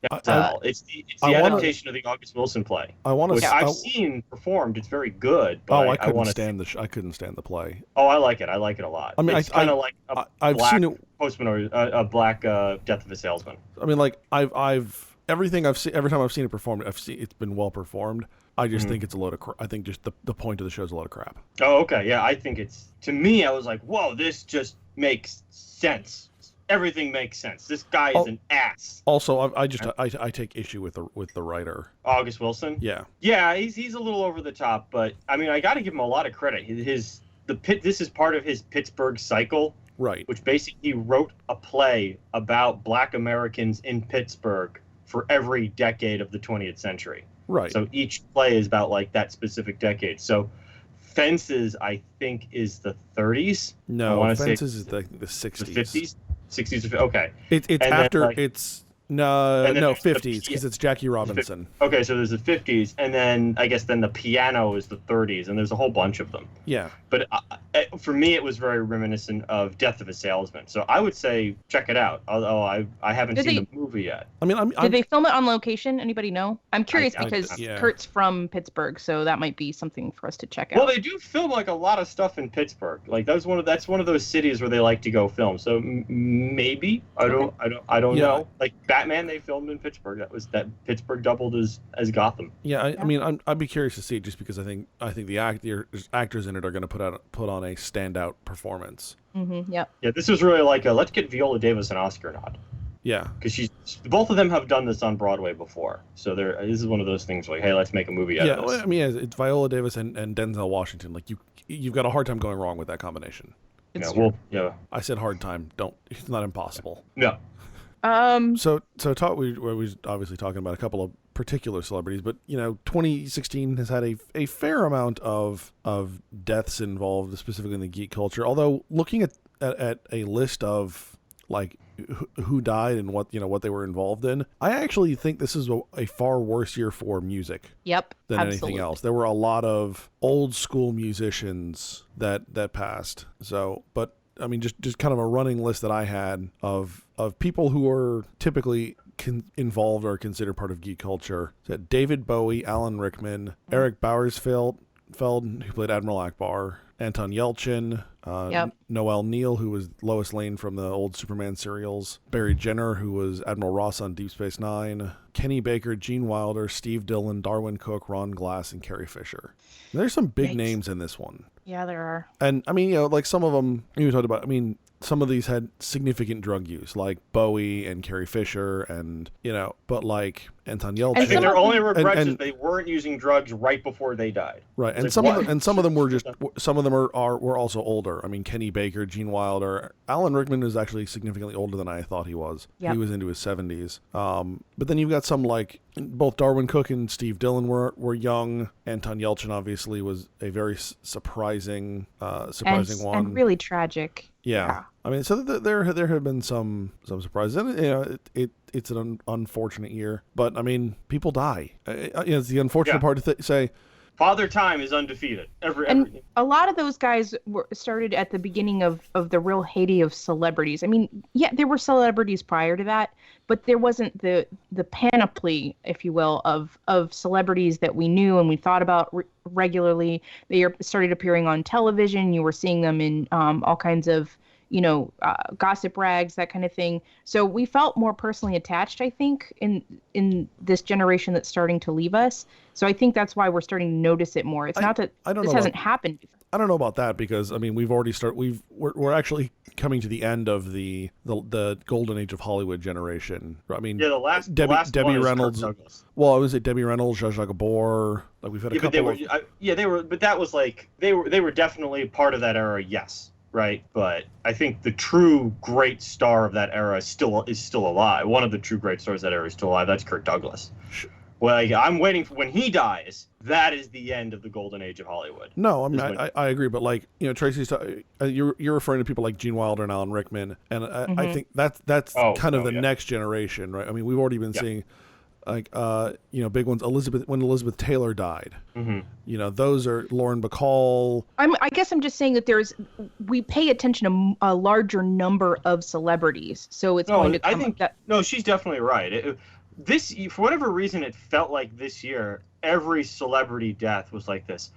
It's the adaptation of the August Wilson play, which I've seen performed. It's very good. But I couldn't stand I couldn't stand the play. Oh, I like it. I like it a lot. I mean, it's kind of like I've black seen it, Postman or a black Death of a Salesman. I mean, like I've everything I've seen, every time I've seen it performed, it's been well performed. I just think it's a load of crap. I think just the point of the show is a load of crap. Oh, okay. Yeah, I think to me, I was like, whoa, this just makes sense. Everything makes sense. This guy is an ass. Also, I take issue with the writer, August Wilson. Yeah, he's a little over the top, but I mean, I got to give him a lot of credit. This is part of his Pittsburgh cycle, right? Which basically he wrote a play about Black Americans in Pittsburgh for every decade of the 20th century. Right. So each play is about like that specific decade. So Fences, I think, is the 30s. No, Fences is the 60s. The 50s. 60s. Okay. It's after then, it's no 50s because it's Jackie Robinson. Okay, so there's the 50s, and then I guess then the piano is the 30s, and there's a whole bunch of them. Yeah. But for me, it was very reminiscent of Death of a Salesman. So I would say check it out. Although I haven't seen the movie yet. I mean, did they film it on location? Anybody know? I'm curious because Kurt's from Pittsburgh, so that might be something for us to check out. Well, they do film like a lot of stuff in Pittsburgh. Like that's one of those cities where they like to go film. So maybe I don't know. Like Batman, they filmed in Pittsburgh. That Pittsburgh doubled as Gotham. Yeah, I mean, I'd be curious to see it just because I think the actors in it are going to put on a standout performance. Mm-hmm. Yep. Yeah, this was really like let's get Viola Davis an Oscar nod. Yeah, because both of them have done this on Broadway before, so this is one of those things like, hey, let's make a movie out of this. Yeah, I mean, it's Viola Davis and Denzel Washington. Like you've got a hard time going wrong with that combination. I said hard time. It's not impossible. No. So we was obviously talking about a couple of particular celebrities, but 2016 has had a fair amount of deaths involved, specifically in the geek culture. Although looking at a list of like who died and what they were involved in, I actually think this is a far worse year for music. Yep. Than anything else. There were a lot of old school musicians that passed. So, but I mean, just kind of a running list that I had of people who are typically involved or considered part of geek culture. So David Bowie, Alan Rickman, Eric Bowersfeld, Feld, who played Admiral Akbar, Anton Yelchin, Yep. Noel Neal, who was Lois Lane from the old Superman serials, Barry Jenner, who was Admiral Ross on Deep Space Nine, Kenny Baker, Gene Wilder, Steve Dillon, Darwin Cook, Ron Glass, and Carrie Fisher. There's some big names in this one. Yeah, there are. And I mean, like some of them, you talked about, I mean, some of these had significant drug use, like Bowie and Carrie Fisher, and but like Anton Yelchin. I think their only regrets is they weren't using drugs right before they died. Right, and some of them were also older. I mean, Kenny Baker, Gene Wilder, Alan Rickman is actually significantly older than I thought he was. Yep. He was into his 70s. But then you've got some like both Darwin Cook and Steve Dillon were young. Anton Yelchin obviously was a very surprising one and really tragic. Yeah. I mean, so there have been some surprises, and it's an unfortunate year. But I mean, people die. It's the unfortunate part to say. Father Time is undefeated. And a lot of those guys started at the beginning of the real heyday of celebrities. I mean, yeah, there were celebrities prior to that, but there wasn't the panoply, if you will, of celebrities that we knew and we thought about regularly. They started appearing on television. You were seeing them in all kinds of gossip rags, that kind of thing. So we felt more personally attached, I think, in this generation that's starting to leave us. So I think that's why we're starting to notice it more. It's not that this hasn't happened before. I don't know about that because I mean we've already we're actually coming to the end of the golden age of Hollywood generation. I mean, the last Debbie one Reynolds. Well, I would say Debbie Reynolds, Zsa Zsa Gabor. Like we've had a couple. They were, but that was like they were definitely part of that era. Yes. Right, but I think the true great star of that era is still alive. One of the true great stars of that era is still alive. That's Kirk Douglas. Well, I'm waiting for when he dies. That is the end of the golden age of Hollywood. No, I mean I agree, but like Tracy's, you're referring to people like Gene Wilder and Alan Rickman, and I think that's kind of the next generation, right? I mean, we've already been seeing. Like big ones. When Elizabeth Taylor died, those are Lauren Bacall. I guess I'm just saying that we pay attention to a larger number of celebrities, so it's going to come. I think no, she's definitely right. For whatever reason, it felt like this year every celebrity death was like this.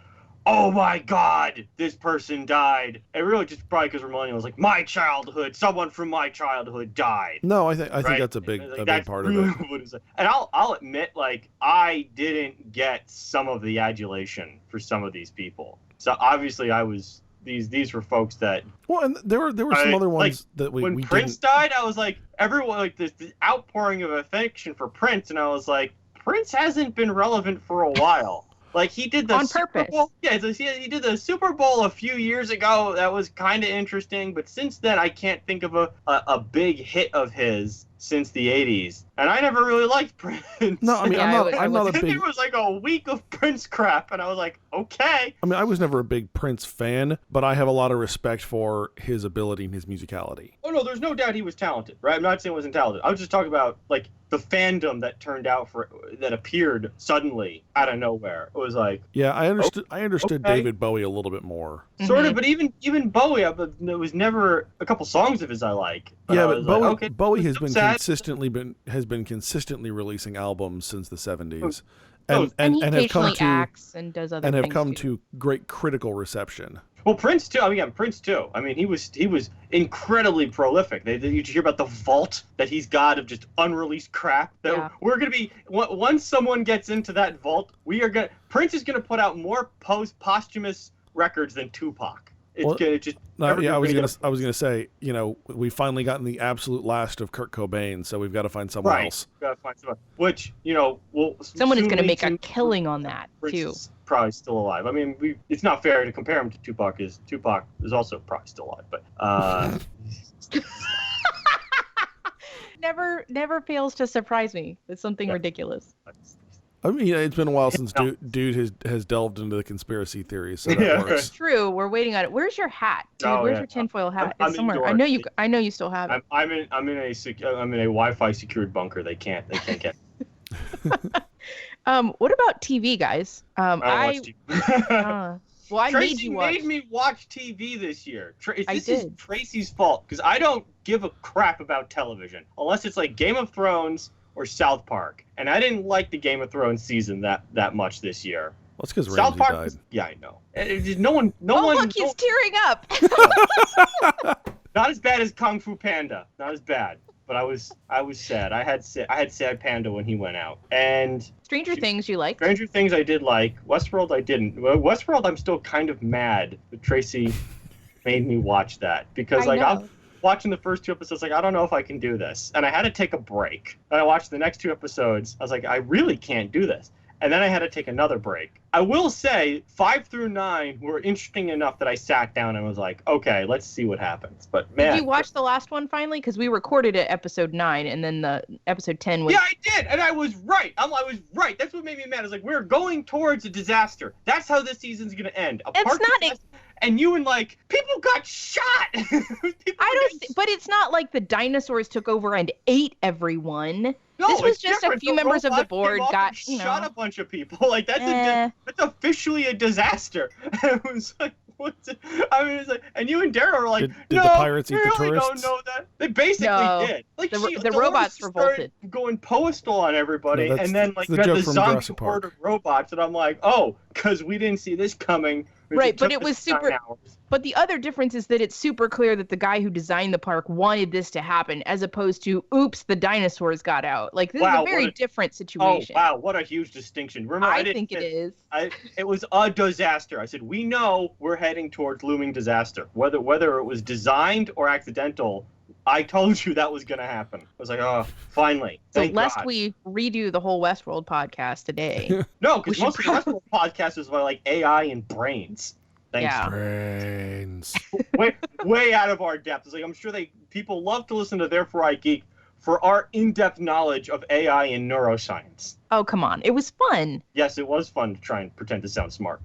Oh my God, this person died. And really just probably because we're millennials, like my childhood, someone from my childhood died. No, I think that's a big part of it. And I'll admit, like, I didn't get some of the adulation for some of these people. So obviously these were folks that. Well, and there were some other ones that we when Prince died, I was like, everyone, like this outpouring of affection for Prince, and I was like, Prince hasn't been relevant for a while. Like he did the on Super purpose. Bowl. Yeah, he did the Super Bowl a few years ago. That was kind of interesting, but since then I can't think of a big hit of his since the 80s. And I never really liked Prince. No, I mean, I'm not a big... It was like a week of Prince crap, and I was like, okay. I mean, I was never a big Prince fan, but I have a lot of respect for his ability and his musicality. Oh, no, there's no doubt he was talented, right? I'm not saying he wasn't talented. I was just talking about, like, the fandom that appeared suddenly out of nowhere. It was like... Yeah, I understood okay. David Bowie a little bit more. Sort of, but even Bowie, there was never a couple songs of his I like. Yeah, but Bowie has been consistently releasing albums since the 70s. And he occasionally acts and does other things. And have come to great critical reception. Well, Prince too. I mean, he was incredibly prolific. You hear about the vault that he's got of just unreleased crap. We're gonna be once someone gets into that vault, Prince is gonna put out more posthumous records than Tupac. I was gonna say, we've finally gotten the absolute last of Kurt Cobain, so we've got to find someone else. We've got to find someone. Which, someone is gonna make a killing on that Prince too. Is probably still alive. I mean, it's not fair to compare him to Tupac, because Tupac is also probably still alive. But never fails to surprise me with something ridiculous. I mean, it's been a while since dude has delved into the conspiracy theories. So that works. True. We're waiting on it. Where's your hat, dude? Where's your tinfoil hat? It's somewhere. I know you still have it. I'm in a Wi-Fi secured bunker. They can't get. What about TV, guys? I watch TV. Well, Tracy made me watch TV this year. This is Tracy's fault, because I don't give a crap about television unless it's like Game of Thrones or South Park, and I didn't like the Game of Thrones season that much this year. That's because South Ramsey Park died. Yeah, I know. No one. Look, he's tearing up. Not as bad as Kung Fu Panda. Not as bad. But I was sad. I had sad Panda when he went out. And Stranger Things you liked? Stranger Things I did like. Westworld I didn't. Well, Westworld I'm still kind of mad that Tracy made me watch that because I'm watching the first 2 episodes I don't know if I can do this, and I had to take a break. Then I watched the next 2 episodes. I was like, I really can't do this. And then I had to take another break. I will say 5 through 9 were interesting enough that I sat down and was like, okay, let's see what happens. But man, did you watch the last one finally? Because we recorded it episode 9, and then the episode 10 was. Yeah, I did, and I was right. I was right. That's what made me mad. It's like we're going towards a disaster. That's how this season's gonna end. And you and people got shot. But it's not like the dinosaurs took over and ate everyone. No, this was just different. a few members of the board got shot a bunch of people. That's officially a disaster. It was like, it's like, and you and Daryl were like, did the pirates eat the tourists? Don't know that. They basically did. Like the robots revolted, going postal on everybody, and then the you had the zombie horde of robots, and I'm like, oh, because we didn't see this coming. Right, but it was super. But the other difference is that it's super clear that the guy who designed the park wanted this to happen, as opposed to, oops, the dinosaurs got out. Like, this is a very different situation. Oh, wow, what a huge distinction. Remember, I think it is. It was a disaster. I said, we know we're heading towards looming disaster. Whether it was designed or accidental, I told you that was going to happen. I was like, oh, finally. So lest we redo the whole Westworld podcast today. No, because most of the Westworld podcast is about AI and brains. Thanks. Yeah. Brains. way out of our depth. It's like I'm sure people love to listen to Therefore I Geek for our in-depth knowledge of AI and neuroscience. Oh, come on. It was fun. Yes, it was fun to try and pretend to sound smart.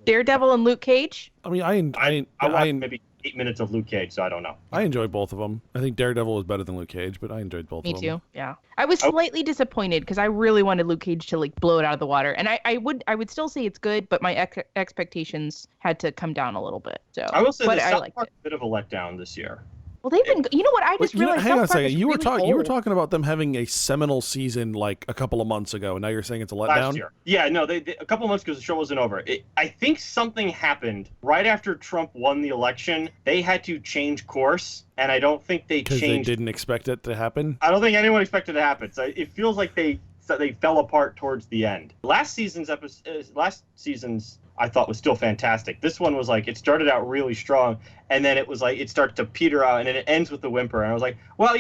Daredevil and Luke Cage? I mean, I watched maybe 8 minutes of Luke Cage, so I don't know. I enjoyed both of them. I think Daredevil was better than Luke Cage, but I enjoyed both of them. Me too, yeah. I was slightly disappointed because I really wanted Luke Cage to blow it out of the water. And I would still say it's good, but my expectations had to come down a little bit. So I will say South Park a bit of a letdown this year. Well, they've been. You know what? I just realized. Hang on a second. You were talking about them having a seminal season a couple of months ago, and now you're saying it's a letdown. Last year. Yeah, no, they a couple of months because the show wasn't over. I think something happened right after Trump won the election. They had to change course, and I don't think they changed. Because they didn't expect it to happen. I don't think anyone expected it to happen. So it feels like they fell apart towards the end. Last season's I thought was still fantastic. This one was it started out really strong, and then it was it started to peter out, and then it ends with the whimper. And I was like, well,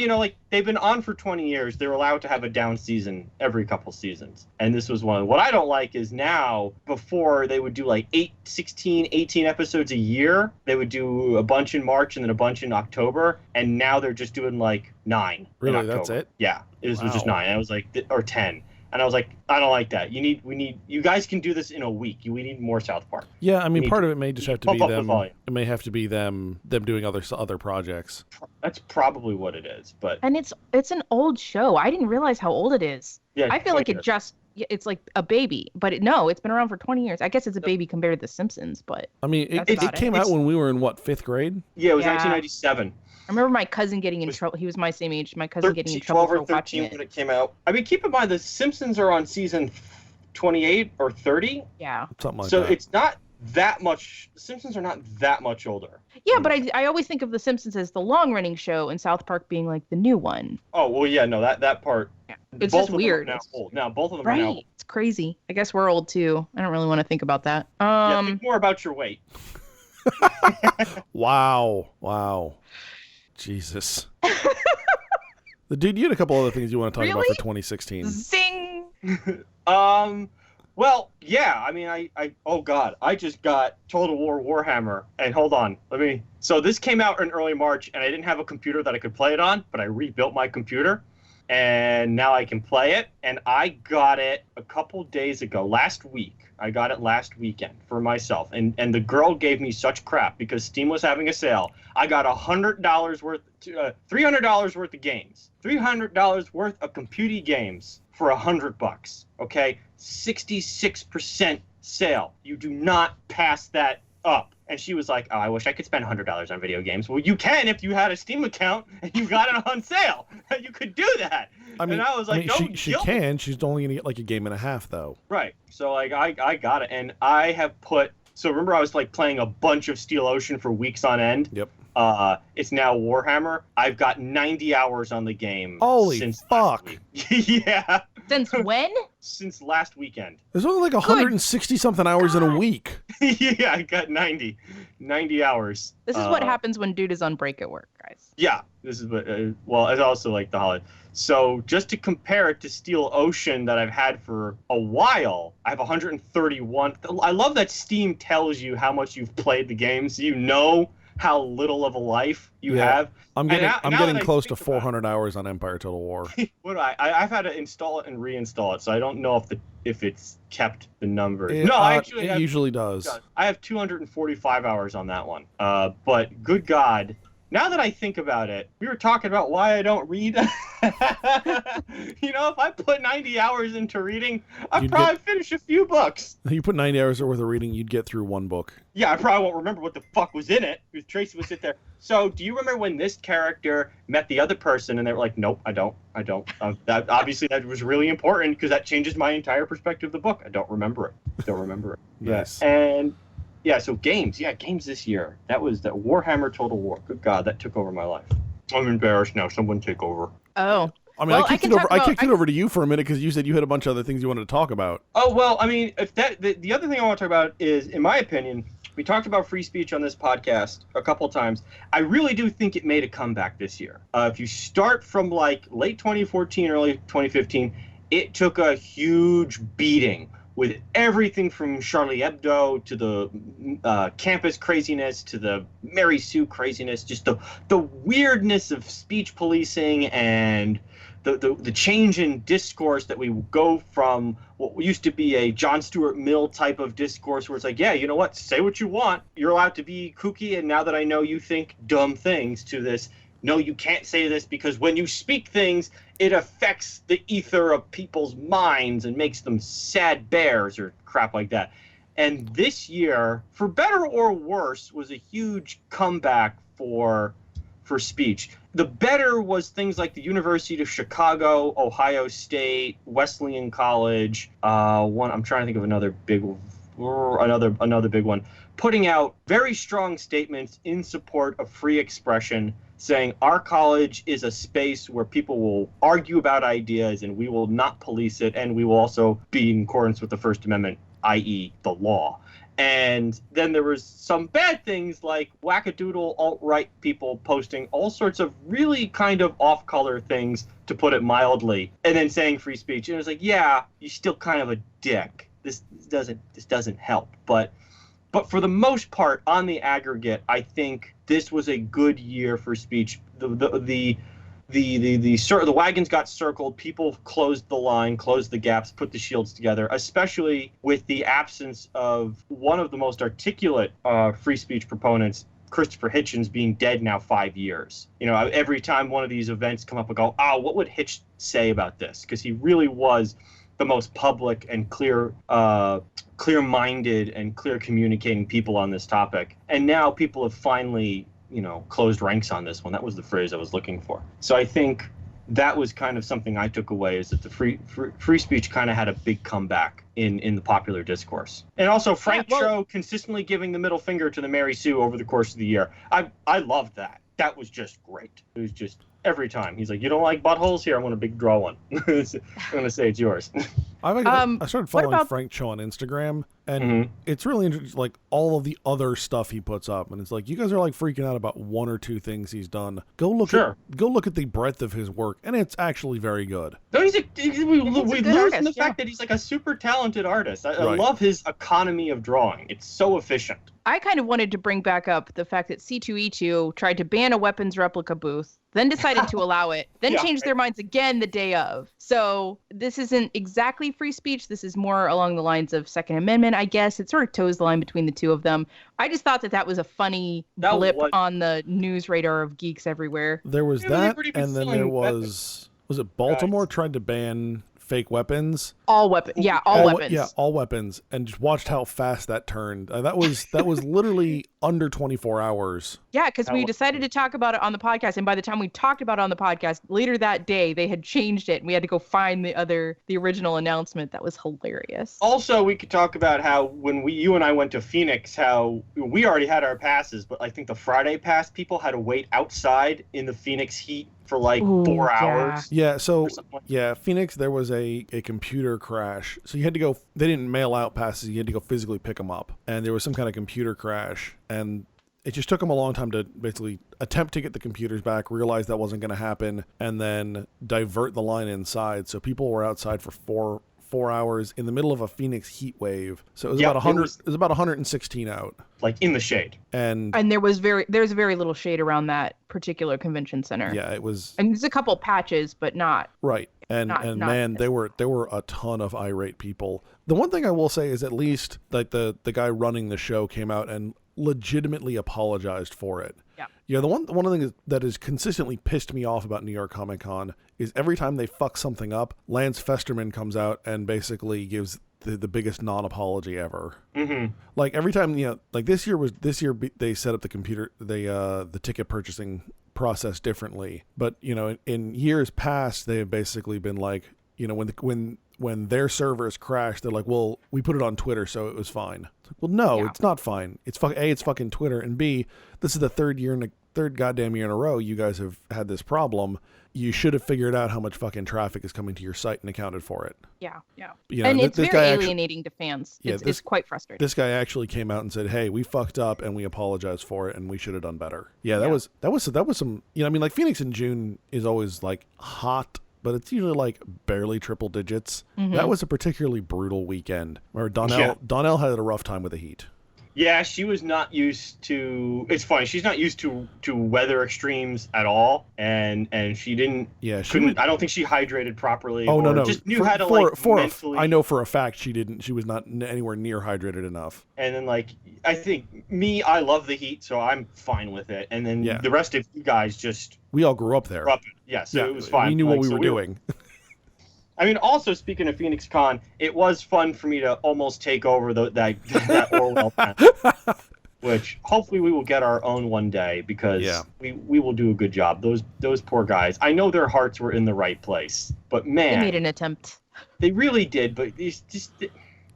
they've been on for 20 years. They're allowed to have a down season every couple seasons. And this was one. What I don't like is now, before they would do 16, 18 episodes a year, they would do a bunch in March and then a bunch in October. And now they're just doing 9. Really, that's it? Yeah, it was just 9. I was or 10. And I was like, I don't like that. You guys can do this in a week. We need more South Park. Yeah, I mean, part of it may just have to be them. It may have to be them doing other projects. That's probably what it is. And it's an old show. I didn't realize how old it is. Yeah, I feel like it's like a baby, but it's been around for 20 years. I guess it's a baby compared to The Simpsons, but I mean, it came out when we were in 5th grade? Yeah, it was 1997. I remember my cousin getting in trouble. He was my same age. My cousin getting in trouble 12 or for watching 13 when it came out. I mean, keep in mind, The Simpsons are on season 28 or 30. Yeah. Something like that. So it's not that much. The Simpsons are not that much older. Yeah, but I always think of The Simpsons as the long-running show and South Park being the new one. Oh, well, yeah, no, that part. Yeah. It's just weird. Now old. Now, both of them are now old. It's crazy. I guess we're old, too. I don't really want to think about that. Yeah, think more about your weight. Wow. Jesus. Dude, you had a couple other things you want to talk about for 2016. Zing! Well, yeah, I mean, oh God, I just got Total War Warhammer, and hold on, so this came out in early March, and I didn't have a computer that I could play it on, but I rebuilt my computer, and now I can play it, and I got it a couple days ago, last week. I got it last weekend for myself, and the girl gave me such crap because Steam was having a sale. I got $100 worth, $300 worth of games, $300 worth of computer games for $100. Okay, 66% sale. You do not pass that up. And she was like, oh, I wish I could spend $100 on video games. Well, you can if you had a Steam account and you got it on sale. You could do that. I mean, and I was like, she can. She's only going to get like a game and a half, though. Right. So, like, I got it. And I have put... So, remember I was, like, playing a bunch of Steel Ocean for weeks on end? Yep. It's now Warhammer. I've got 90 hours on the game. Holy fuck. Yeah. Since when? Since last weekend. There's only like 160-something hours in a week. Yeah, I got 90 hours. This is what happens when dude is on break at work, guys. Yeah, this is what. Well, it's also like the holiday. So just to compare it to Steel Ocean that I've had for a while, I have 131. I love that Steam tells you how much you've played the game, so you know how little of a life you have. I'm getting close to 400 hours on Empire Total War. What I've had to install it and reinstall it, so I don't know if it's kept the numbers. It usually does. I have 245 hours on that one. But good God, now that I think about it, we were talking about why I don't read. If I put 90 hours into reading, I'd probably finish a few books. You put 90 hours worth of reading, you'd get through one book. Yeah, I probably won't remember what the fuck was in it, because Tracy would sit there. So, do you remember when this character met the other person, and they were like, nope, I don't. Obviously, that was really important, because that changes my entire perspective of the book. I don't remember it. Yes. And... yeah, so games this year. That was that Warhammer Total War. Good God, that took over my life. I'm embarrassed now. Someone take over. Oh. I mean, I kicked it over to you for a minute because you said you had a bunch of other things you wanted to talk about. Oh, well, I mean, if the other thing I want to talk about is, in my opinion, we talked about free speech on this podcast a couple times. I really do think it made a comeback this year. If you start from like late 2014, early 2015, it took a huge beating. With everything from Charlie Hebdo to the campus craziness to the Mary Sue craziness, just the weirdness of speech policing and the change in discourse that we go from what used to be a John Stuart Mill type of discourse where it's like, yeah, you know what, say what you want. You're allowed to be kooky, and now that I know you think dumb things, to this, no, you can't say this because when you speak things, it affects the ether of people's minds and makes them sad bears or crap like that. And this year, for better or worse, was a huge comeback for speech. The better was things like the University of Chicago, Ohio State, Wesleyan College. I'm trying to think of another big one, putting out very strong statements in support of free expression, saying our college is a space where people will argue about ideas and we will not police it, and we will also be in accordance with the First Amendment, i.e. the law. And then there was some bad things like wackadoodle alt-right people posting all sorts of really kind of off-color things, to put it mildly, and then saying free speech. And it was like, yeah, you're still kind of a dick. This doesn't help. But for the most part, on the aggregate, I think this was a good year for speech. The wagons got circled. People closed the line, closed the gaps, put the shields together, especially with the absence of one of the most articulate free speech proponents, Christopher Hitchens, being dead now 5 years. Every time one of these events come up, I go, oh, what would Hitch say about this? Because he really was the most public and clear-minded and clear communicating people on this topic. And now people have finally, closed ranks on this one. That was the phrase I was looking for. So I think that was kind of something I took away, is that the free speech kind of had a big comeback in the popular discourse. And also Frank Cho consistently giving the middle finger to the Mary Sue over the course of the year. I loved that. That was just great. It was just every time. He's like, you don't like buttholes? Here, I want a big draw one. I'm going to say it's yours. I started following Frank Cho on Instagram, and it's really interesting, like all of the other stuff he puts up, and it's like, you guys are like freaking out about one or two things he's done. Go look at the breadth of his work, and it's actually very good. No, we lose in the fact that he's like a super talented artist. I love his economy of drawing. It's so efficient. I kind of wanted to bring back up the fact that C2E2 tried to ban a weapons replica booth, then decided to allow it, then changed their minds again the day of. So this isn't exactly free speech. This is more along the lines of Second Amendment, I guess. It sort of toes the line between the two of them. I just thought that was a funny blip on the news radar of geeks everywhere. There was that, and then there was it Baltimore tried to ban fake weapons? All weapons. Yeah, all weapons. Yeah, all weapons. And just watched how fast that turned. That was literally under 24 hours. Yeah, because we decided to talk about it on the podcast, and by the time we talked about it on the podcast, later that day, they had changed it, and we had to go find the original announcement. That was hilarious. Also, we could talk about how when you and I went to Phoenix, how we already had our passes, but I think the Friday pass people had to wait outside in the Phoenix heat for like 4 hours. Yeah, so Phoenix, there was a computer crash. So you had to go, they didn't mail out passes, you had to go physically pick them up. And there was some kind of computer crash, and it just took them a long time to basically attempt to get the computers back, realize that wasn't going to happen, and then divert the line inside. So people were outside for four hours in the middle of a Phoenix heat wave. So it was about 100. It was about 116 out, like in the shade. And there's very little shade around that particular convention center. Yeah, it was. And there's a couple patches, but not right. And man, there were a ton of irate people. The one thing I will say is at least like the guy running the show came out and legitimately apologized for it. Yeah. Yeah, the one thing that has consistently pissed me off about New York Comic Con is every time they fuck something up, Lance Festerman comes out and basically gives the biggest non-apology ever. Mm-hmm. Like every time, like this year they set up the ticket purchasing process differently. But in years past, they have basically been like, when their servers crashed, they're like, well, we put it on Twitter, so it was fine. It's like, well, no, It's not fine. It's it's fucking Twitter, and B, this is the third goddamn year in a row you guys have had this problem. You should have figured out how much fucking traffic is coming to your site and accounted for it. Yeah. And it's very alienating to fans. It's quite frustrating. This guy actually came out and said, "Hey, we fucked up and we apologize for it, and we should have done better." Yeah, that was some. Like Phoenix in June is always like hot, but it's usually like barely triple digits. Mm-hmm. That was a particularly brutal weekend where Donnell had a rough time with the heat. Yeah, she was not used to. It's funny. She's not used to weather extremes at all, and she didn't. Yeah, I don't think she hydrated properly. Oh no! Just knew how to mentally. I know for a fact she didn't. She was not anywhere near hydrated enough. And then I think I love the heat, so I'm fine with it. And then the rest of you guys just. We all grew up there. So it was fine. We knew what we were doing. I mean, also speaking of Phoenix Con, it was fun for me to almost take over that Orwell panel, which hopefully we will get our own one day because we will do a good job. Those poor guys. I know their hearts were in the right place, but man, they made an attempt. They really did, but it's just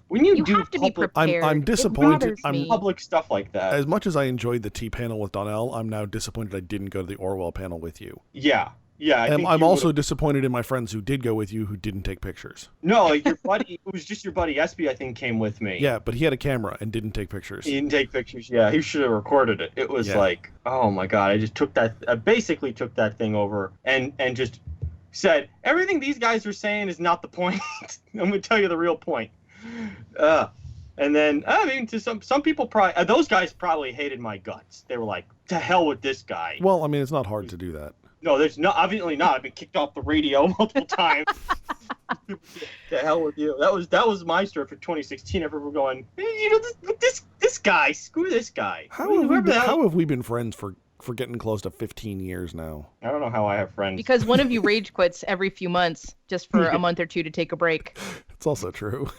when you do have to be prepared. I'm disappointed. Public stuff like that. As much as I enjoyed the T panel with Donnell, I'm now disappointed I didn't go to the Orwell panel with you. Yeah. Yeah, I'm also disappointed in my friends who did go with you who didn't take pictures. No, your buddy, it was just your buddy Espy, I think, came with me. Yeah, but he had a camera and didn't take pictures. He didn't take pictures, yeah. He should have recorded it. It was like, oh my God, I basically took that thing over and just said, everything these guys are saying is not the point. I'm going to tell you the real point. And then, I mean, to some people probably, those guys probably hated my guts. They were like, to hell with this guy. Well, I mean, it's not hard to do that. No, there's no, obviously not. I've been kicked off the radio multiple times. To hell with you. That was my story for 2016. Everyone going, this guy, screw this guy. How have we been friends for getting close to 15 years now? I don't know how I have friends. Because one of you rage quits every few months just for a month or two to take a break. It's also true.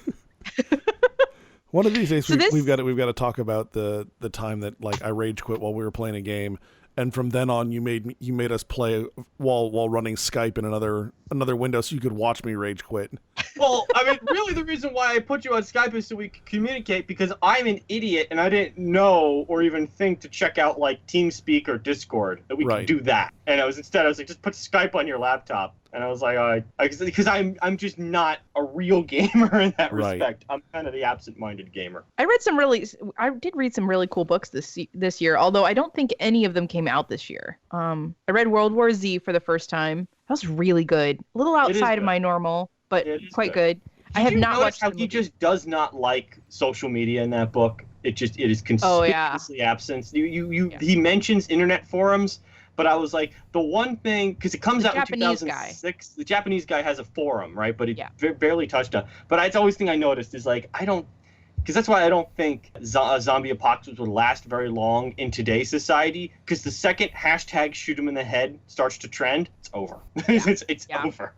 One of these days we've got to talk about the time that I rage quit while we were playing a game. And from then on, you made us play while running Skype in another window, so you could watch me rage quit. Well, I mean, really, the reason why I put you on Skype is so we could communicate, because I'm an idiot and I didn't know or even think to check out TeamSpeak or Discord that we could do that. And I was like, just put Skype on your laptop. And I was like, because I'm just not a real gamer in that respect. I'm kind of the absent-minded gamer. I did read some really cool books this year, although I don't think any of them came out this year. I read World War Z for the first time. That was really good. A little outside of my normal, but quite good. I have not watched how he just does not like social media in that book. It is conspicuously absent. He mentions internet forums. But I was like, the one thing, because it comes out in 2006, the Japanese guy has a forum, right? But it barely touched on. But it's always thing I noticed is because that's why I don't think a zombie apocalypse would last very long in today's society. Because the second hashtag shoot him in the head starts to trend, it's over. It's over.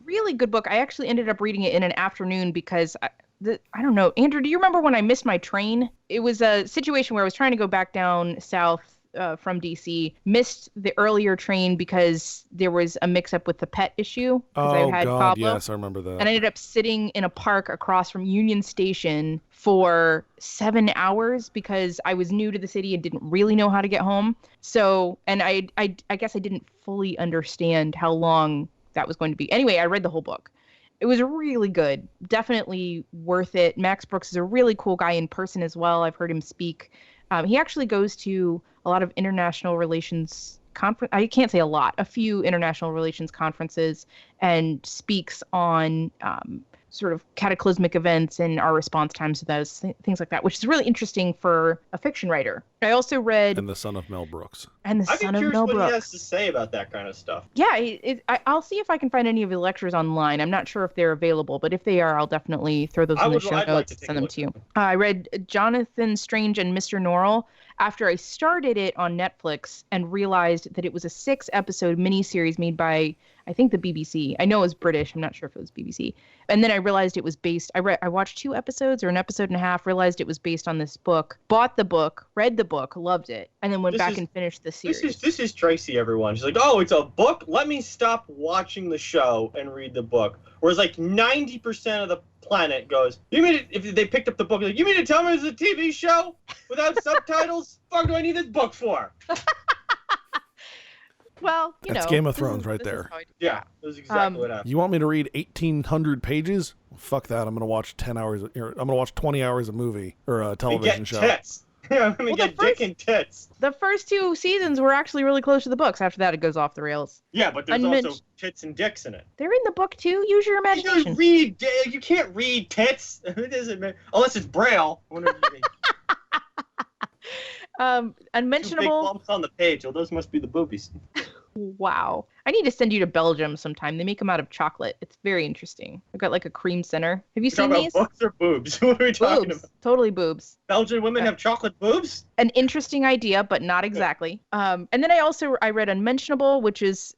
Really good book. I actually ended up reading it in an afternoon because I don't know. Andrew, do you remember when I missed my train? It was a situation where I was trying to go back down south from DC, missed the earlier train because there was a mix-up with the pet issue. Oh, I had God, Pablo, yes, I remember that. and I ended up sitting in a park across from Union Station for 7 hours because I was new to the city and didn't really know how to get home. So, and I guess I didn't fully understand how long that was going to be. Anyway, I read the whole book. It was really good. Definitely worth it. Max Brooks is a really cool guy in person as well. I've heard him speak. He actually goes to a lot of international relations conference. I can't say a lot, a few international relations conferences, and speaks on sort of cataclysmic events and our response times to those, things like that, which is really interesting for a fiction writer. I also read... And the son of Mel Brooks. And the son of Mel Brooks. I'm curious what he has to say about that kind of stuff. Yeah, I'll see if I can find any of his lectures online. I'm not sure if they're available, but if they are, I'll definitely throw those in the show notes and send them to you. I read Jonathan Strange and Mr. Norrell after I started it on Netflix and realized that it was a 6-episode miniseries made by, I think, the BBC. I know it was British. I'm not sure if it was BBC. And then I realized it was based... I watched 2 episodes or an episode and a half, realized it was based on this book, bought the book, read the book, loved it, and then went back and finished the series. This is Tracy, everyone. She's like, oh, it's a book? Let me stop watching the show and read the book. Whereas like 90% of the planet goes, you mean if they picked up the book, like, you mean to tell me it's a TV show without subtitles? Fuck do I need this book for? Well, that's Game of Thrones right there. Yeah, that's exactly what happened. You want me to read 1,800 pages? Fuck that. I'm going to watch 10 hours. I'm going to watch 20 hours of movie or a television show. Tits. I'm going to get dick and tits. The first 2 seasons were actually really close to the books. After that, it goes off the rails. Yeah, but there's also tits and dicks in it. They're in the book, too. Use your imagination. You can't read tits. It doesn't matter. Unless it's Braille. I wonder if you Unmentionable. 2 big bumps on the page. Oh, those must be the boobies. Wow. I need to send you to Belgium sometime. They make them out of chocolate. It's very interesting. I've got like a cream center. Have you seen these? Books or boobs? What are we talking about? Totally boobs. Belgian women have chocolate boobs? An interesting idea, but not exactly. And then I read Unmentionable, which is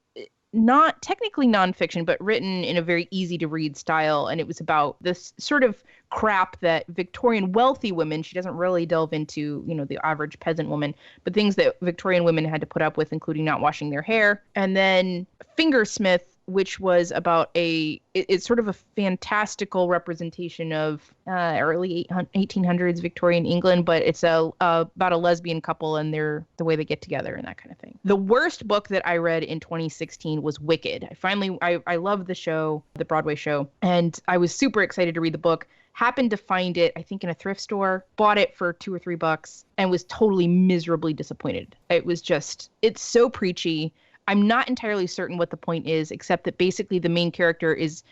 not technically nonfiction, but written in a very easy to read style. And it was about this sort of crap that Victorian wealthy women, she doesn't really delve into, the average peasant woman, but things that Victorian women had to put up with, including not washing their hair. And then Fingersmith, which was about it's sort of a fantastical representation of early 1800s Victorian England, but it's about a lesbian couple and the way they get together and that kind of thing. The worst book that I read in 2016 was Wicked. I loved the show, the Broadway show, and I was super excited to read the book. Happened to find it, I think, in a thrift store, bought it for $2 or $3 and was totally miserably disappointed. It's so preachy. I'm not entirely certain what the point is, except that basically the main character is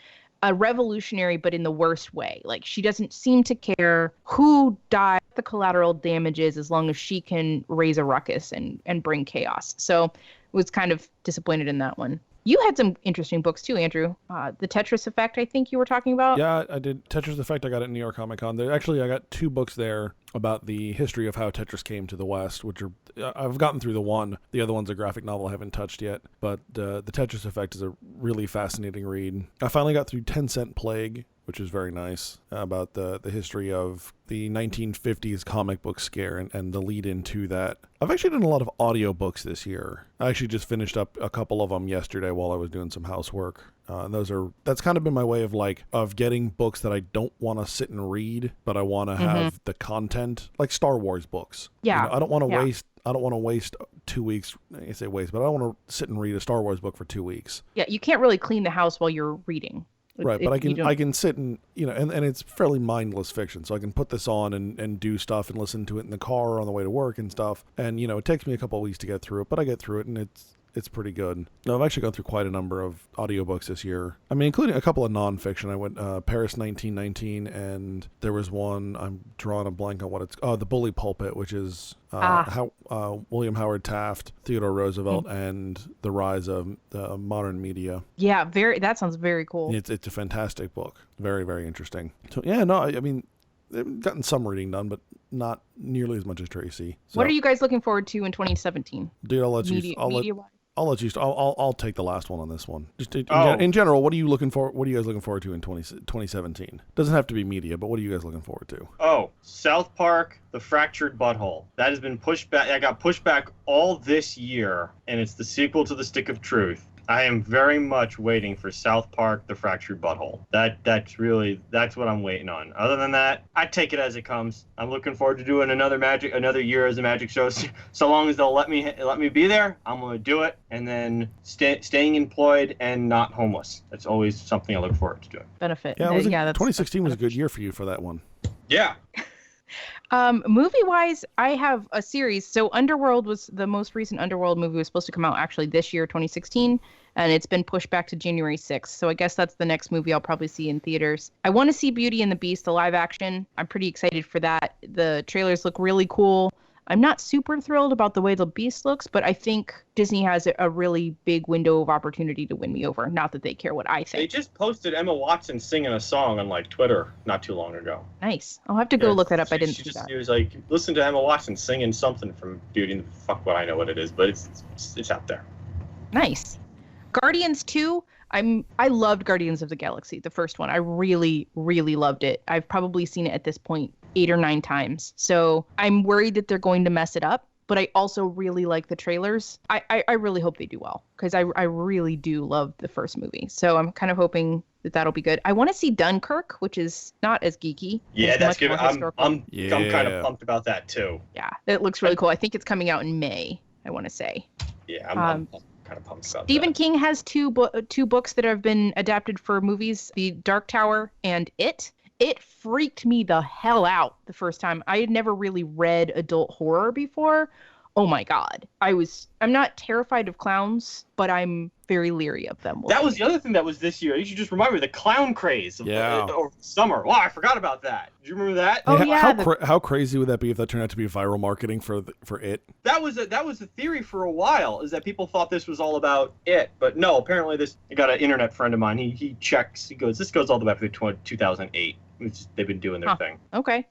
a revolutionary, but in the worst way. Like, she doesn't seem to care who died, the collateral damages, as long as she can raise a ruckus and bring chaos. So was kind of disappointed in that one. You had some interesting books too, Andrew. The Tetris Effect, I think you were talking about. Yeah, I did. Tetris Effect, I got it in New York Comic Con. Actually, I got 2 books there about the history of how Tetris came to the West, which are, I've gotten through the one. The other one's a graphic novel I haven't touched yet. But the Tetris Effect is a really fascinating read. I finally got through 10 Cent Plague, which is very nice, about the history of the 1950s comic book scare and the lead into that. I've actually done a lot of audiobooks this year. I actually just finished up a couple of them yesterday while I was doing some housework. That's kind of been my way of getting books that I don't want to sit and read, but I want to have the content, like Star Wars books. Yeah. I don't want to waste 2 weeks. I say waste, but I don't want to sit and read a Star Wars book for 2 weeks. Yeah, you can't really clean the house while you're reading. Right, but I can sit and, and it's fairly mindless fiction, so I can put this on and do stuff and listen to it in the car on the way to work and stuff. And, it takes me a couple of weeks to get through it, but I get through it and it's pretty good. No, I've actually gone through quite a number of audiobooks this year. I mean, including a couple of nonfiction. I went Paris 1919, and there was one, I'm drawing a blank on what it's, The Bully Pulpit, which is William Howard Taft, Theodore Roosevelt, and the rise of modern media. Yeah, that sounds very cool. It's a fantastic book. Very, very interesting. So, yeah, no, I mean, they've gotten some reading done, but not nearly as much as Tracy. So, what are you guys looking forward to in 2017? Dude, I'll let I'll let you. I'll take the last one on this one. Just in general, what are you looking for? What are you guys looking forward to in 2017? Doesn't have to be media, but what are you guys looking forward to? Oh, South Park, The Fractured Butthole. That has been pushed back. I got pushed back all this year, and it's the sequel to The Stick of Truth. I am very much waiting for South Park, The Fractured Butthole. That's what I'm waiting on. Other than that, I take it as it comes. I'm looking forward to doing another year as a magic show. So long as they'll let me be there, I'm going to do it. And then staying employed and not homeless. That's always something I look forward to doing. Benefit. Yeah, 2016 was a good year for you for that one. Yeah. Movie-wise, I have a series. So Underworld was the most recent Underworld movie was supposed to come out actually this year, 2016, and it's been pushed back to January 6th. So I guess that's the next movie I'll probably see in theaters. I want to see Beauty and the Beast, the live action. I'm pretty excited for that. The trailers look really cool. I'm not super thrilled about the way the Beast looks, but I think Disney has a really big window of opportunity to win me over. Not that they care what I think. They just posted Emma Watson singing a song on Twitter not too long ago. Nice. I'll have to go look that up. I didn't see that. It was listen to Emma Watson singing something from Beauty and fuck what I know what it is, but it's out there. Nice. Guardians 2. I loved Guardians of the Galaxy, the first one. I really, really loved it. I've probably seen it at this point 8 or 9 times. So I'm worried that they're going to mess it up, but I also really like the trailers. I really hope they do well because I really do love the first movie. So I'm kind of hoping that'll be good. I want to see Dunkirk, which is not as geeky. Yeah, that's good. I'm kind of pumped about that too. Yeah, it looks really cool. I think it's coming out in May, I want to say. Yeah, I'm kind of pumped about Stephen King has two books that have been adapted for movies, The Dark Tower and It. It freaked me the hell out the first time. I had never really read adult horror before. Oh my God. I'm not terrified of clowns, but I'm very leery of them. That was the other thing that was this year. You should just remind me, the clown craze of summer. Wow, I forgot about that. Do you remember that? Oh, yeah. How crazy would that be if that turned out to be viral marketing for It? That was a theory for a while, is that people thought this was all about It. But no, apparently I got an internet friend of mine. He checks. He goes, this goes all the way up to 2008. They've been doing their thing. Okay.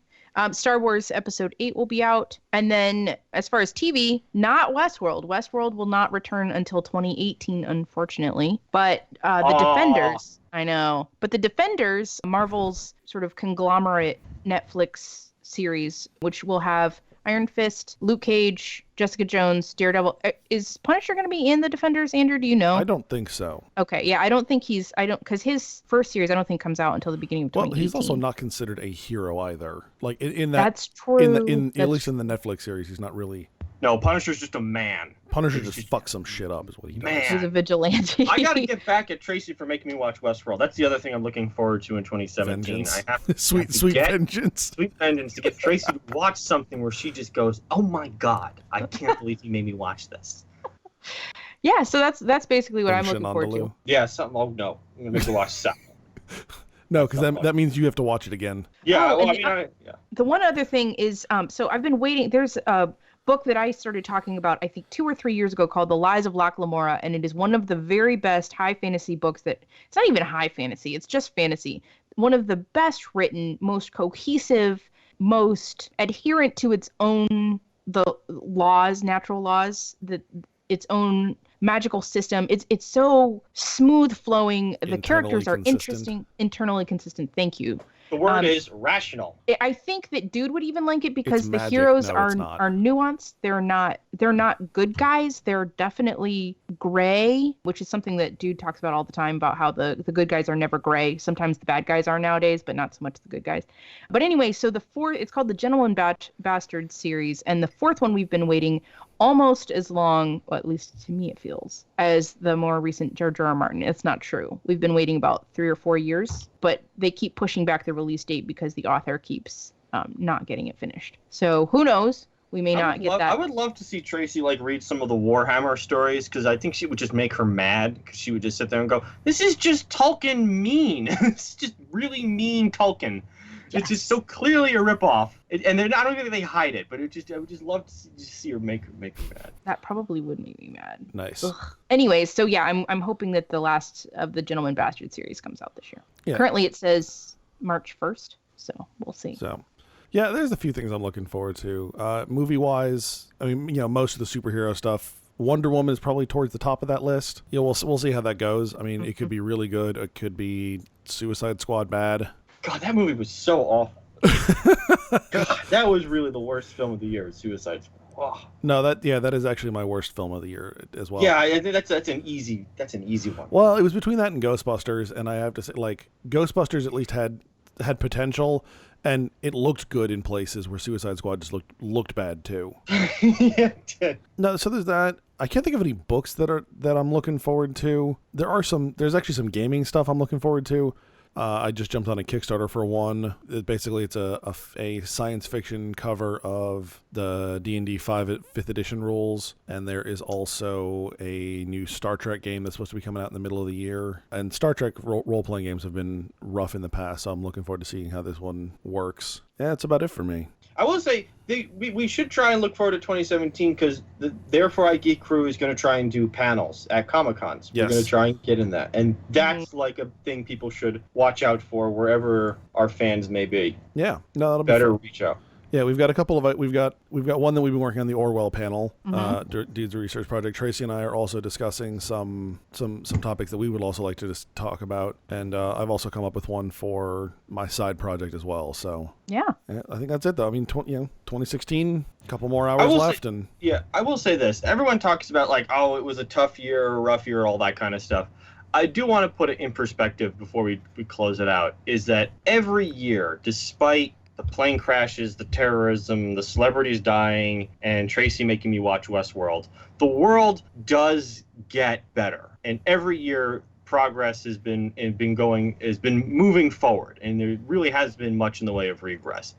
Star Wars Episode 8 will be out. And then as far as TV, not Westworld. Westworld will not return until 2018, unfortunately. But The Defenders, I know. But The Defenders, Marvel's sort of conglomerate Netflix series, which will have Iron Fist, Luke Cage, Jessica Jones, Daredevil. Is Punisher going to be in The Defenders, Andrew? Do you know? I don't think so. Okay, yeah, I don't think because his first series I don't think comes out until the beginning of 2018. Well, he's also not considered a hero either. Like in that. That's true. At least in the Netflix series, he's not really. No, Punisher's just a man. Punisher just fucks some shit up, is what he does. Man. He's a vigilante. I gotta get back at Tracy for making me watch Westworld. That's the other thing I'm looking forward to in 2017. Vengeance. I have to sweet vengeance. Sweet vengeance to get Tracy to watch something where she just goes, "Oh my God, I can't believe he made me watch this." Yeah, so that's basically what I'm looking forward to. Yeah, something. Oh no, I'm gonna make her watch something. No, because that means you have to watch it again. Yeah, The one other thing is, so I've been waiting. There's a book that I started talking about, I think 2 or 3 years ago, called The Lies of Locke Lamora, and it is one of the very best high fantasy books it's not even high fantasy, it's just fantasy. One of the best written, most cohesive, most adherent to its own natural laws, its own magical system. It's so smooth flowing. The characters are interesting, internally consistent. Thank you. The word is rational. I think that dude would even like it because the heroes are nuanced. They're not good guys. They're definitely gray, which is something that dude talks about all the time, about how the good guys are never gray. Sometimes the bad guys are nowadays, but not so much the good guys. But anyway, so it's called the Gentleman Bastard series, and the fourth one we've been waiting almost as long, well, at least to me it feels, as the more recent George R. R. Martin. It's not true. We've been waiting about 3 or 4 years, but they keep pushing back the release date because the author keeps not getting it finished. So who knows? We may not get that. I would love to see Tracy read some of the Warhammer stories, because I think she would just make her mad, because she would just sit there and go, "This is just Tolkien mean. It's just really mean Tolkien." Yes. It's just so clearly a ripoff, and I don't think they hide it, but I would just love to see her make her mad. That probably would make me mad. Nice. Ugh. Anyways, so yeah, I'm hoping that the last of the Gentleman Bastard series comes out this year. Yeah. Currently, it says March 1st, so we'll see. So, yeah, there's a few things I'm looking forward to. Movie wise, I mean, most of the superhero stuff Wonder Woman is probably towards the top of that list. You know, we'll see how that goes. I mean, it could be really good. It could be Suicide Squad bad. God, that movie was so awful. God, that was really the worst film of the year, Suicide Squad. Oh. No, that is actually my worst film of the year as well. Yeah, I think that's an easy one. Well, it was between that and Ghostbusters, and I have to say, like, Ghostbusters at least had potential, and it looked good in places where Suicide Squad just looked bad too. Yeah, it did. No, so there's that. I can't think of any books that I'm looking forward to. There's actually some gaming stuff I'm looking forward to. I just jumped on a Kickstarter for one. Basically, it's a science fiction cover of the D&D 5th edition rules, and there is also a new Star Trek game that's supposed to be coming out in the middle of the year. And Star Trek role-playing games have been rough in the past, so I'm looking forward to seeing how this one works. Yeah, that's about it for me. I will say we should try and look forward to 2017 because the Therefore I Geek crew is going to try and do panels at Comic-Cons. Yes. We're going to try and get in that. And that's like a thing people should watch out for wherever our fans may be. Yeah. No, that'll be better fun. Reach out. Yeah, we've got a couple of we've got one that we've been working on, the Orwell panel, Dudes Research Project. Tracy and I are also discussing some topics that we would also like to just talk about, and I've also come up with one for my side project as well. So yeah, I think that's it though. I mean, 2016, a couple more hours left, and yeah, I will say this: everyone talks about like, oh, it was a tough year, a rough year, all that kind of stuff. I do want to put it in perspective before we close it out. Is that every year, despite the plane crashes, the terrorism, the celebrities dying, and Tracy making me watch Westworld, the world does get better. And every year, progress has been moving forward, and there really has been much in the way of regress.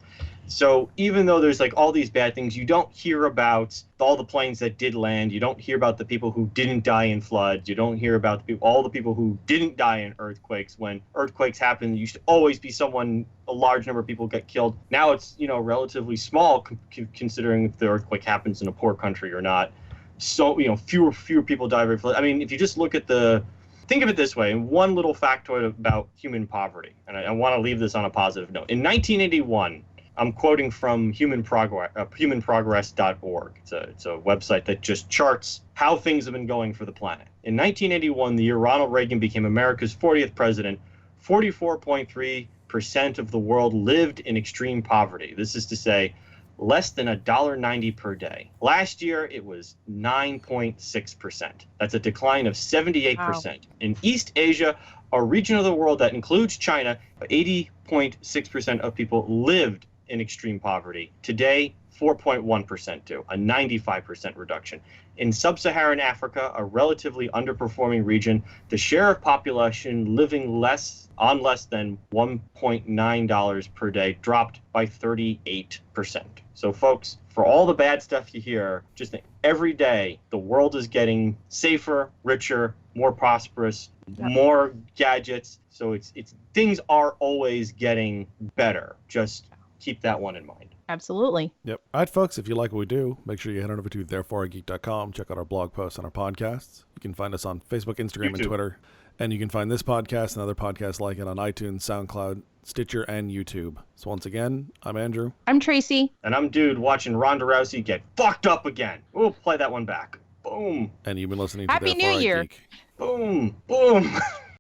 So even though there's like all these bad things, you don't hear about all the planes that did land. You don't hear about the people who didn't die in floods. You don't hear about all the people who didn't die in earthquakes. When earthquakes happen, there used to always be a large number of people get killed. Now it's, relatively small considering if the earthquake happens in a poor country or not. So, fewer people die every flood. I mean, if you just look at think of it this way, and one little factoid about human poverty, and I want to leave this on a positive note. In 1981, I'm quoting from humanprogress.org. It's a website that just charts how things have been going for the planet. In 1981, the year Ronald Reagan became America's 40th president, 44.3% of the world lived in extreme poverty. This is to say, less than $1.90 per day. Last year, it was 9.6%. That's a decline of 78%. Wow. In East Asia, a region of the world that includes China, 80.6% of people lived in extreme poverty. Today, 4.1% do, a 95% reduction. In sub-Saharan Africa, a relatively underperforming region, the share of population living on less than $1.9 per day dropped by 38%. So folks, for all the bad stuff you hear, just think every day the world is getting safer, richer, more prosperous, more gadgets. So it's things are always getting better. Just keep that one in mind. Absolutely. Yep. All right, folks, if you like what we do, make sure you head on over to thereforeigeek.com. Check out our blog posts and our podcasts. You can find us on Facebook, Instagram, and Twitter. And you can find this podcast and other podcasts like it on iTunes, SoundCloud, Stitcher, and YouTube. So once again, I'm Andrew. I'm Tracy. And I'm Dude, watching Ronda Rousey get fucked up again. We'll play that one back. Boom. And you've been listening Happy to Therefore New Year. Geek. Boom. Boom.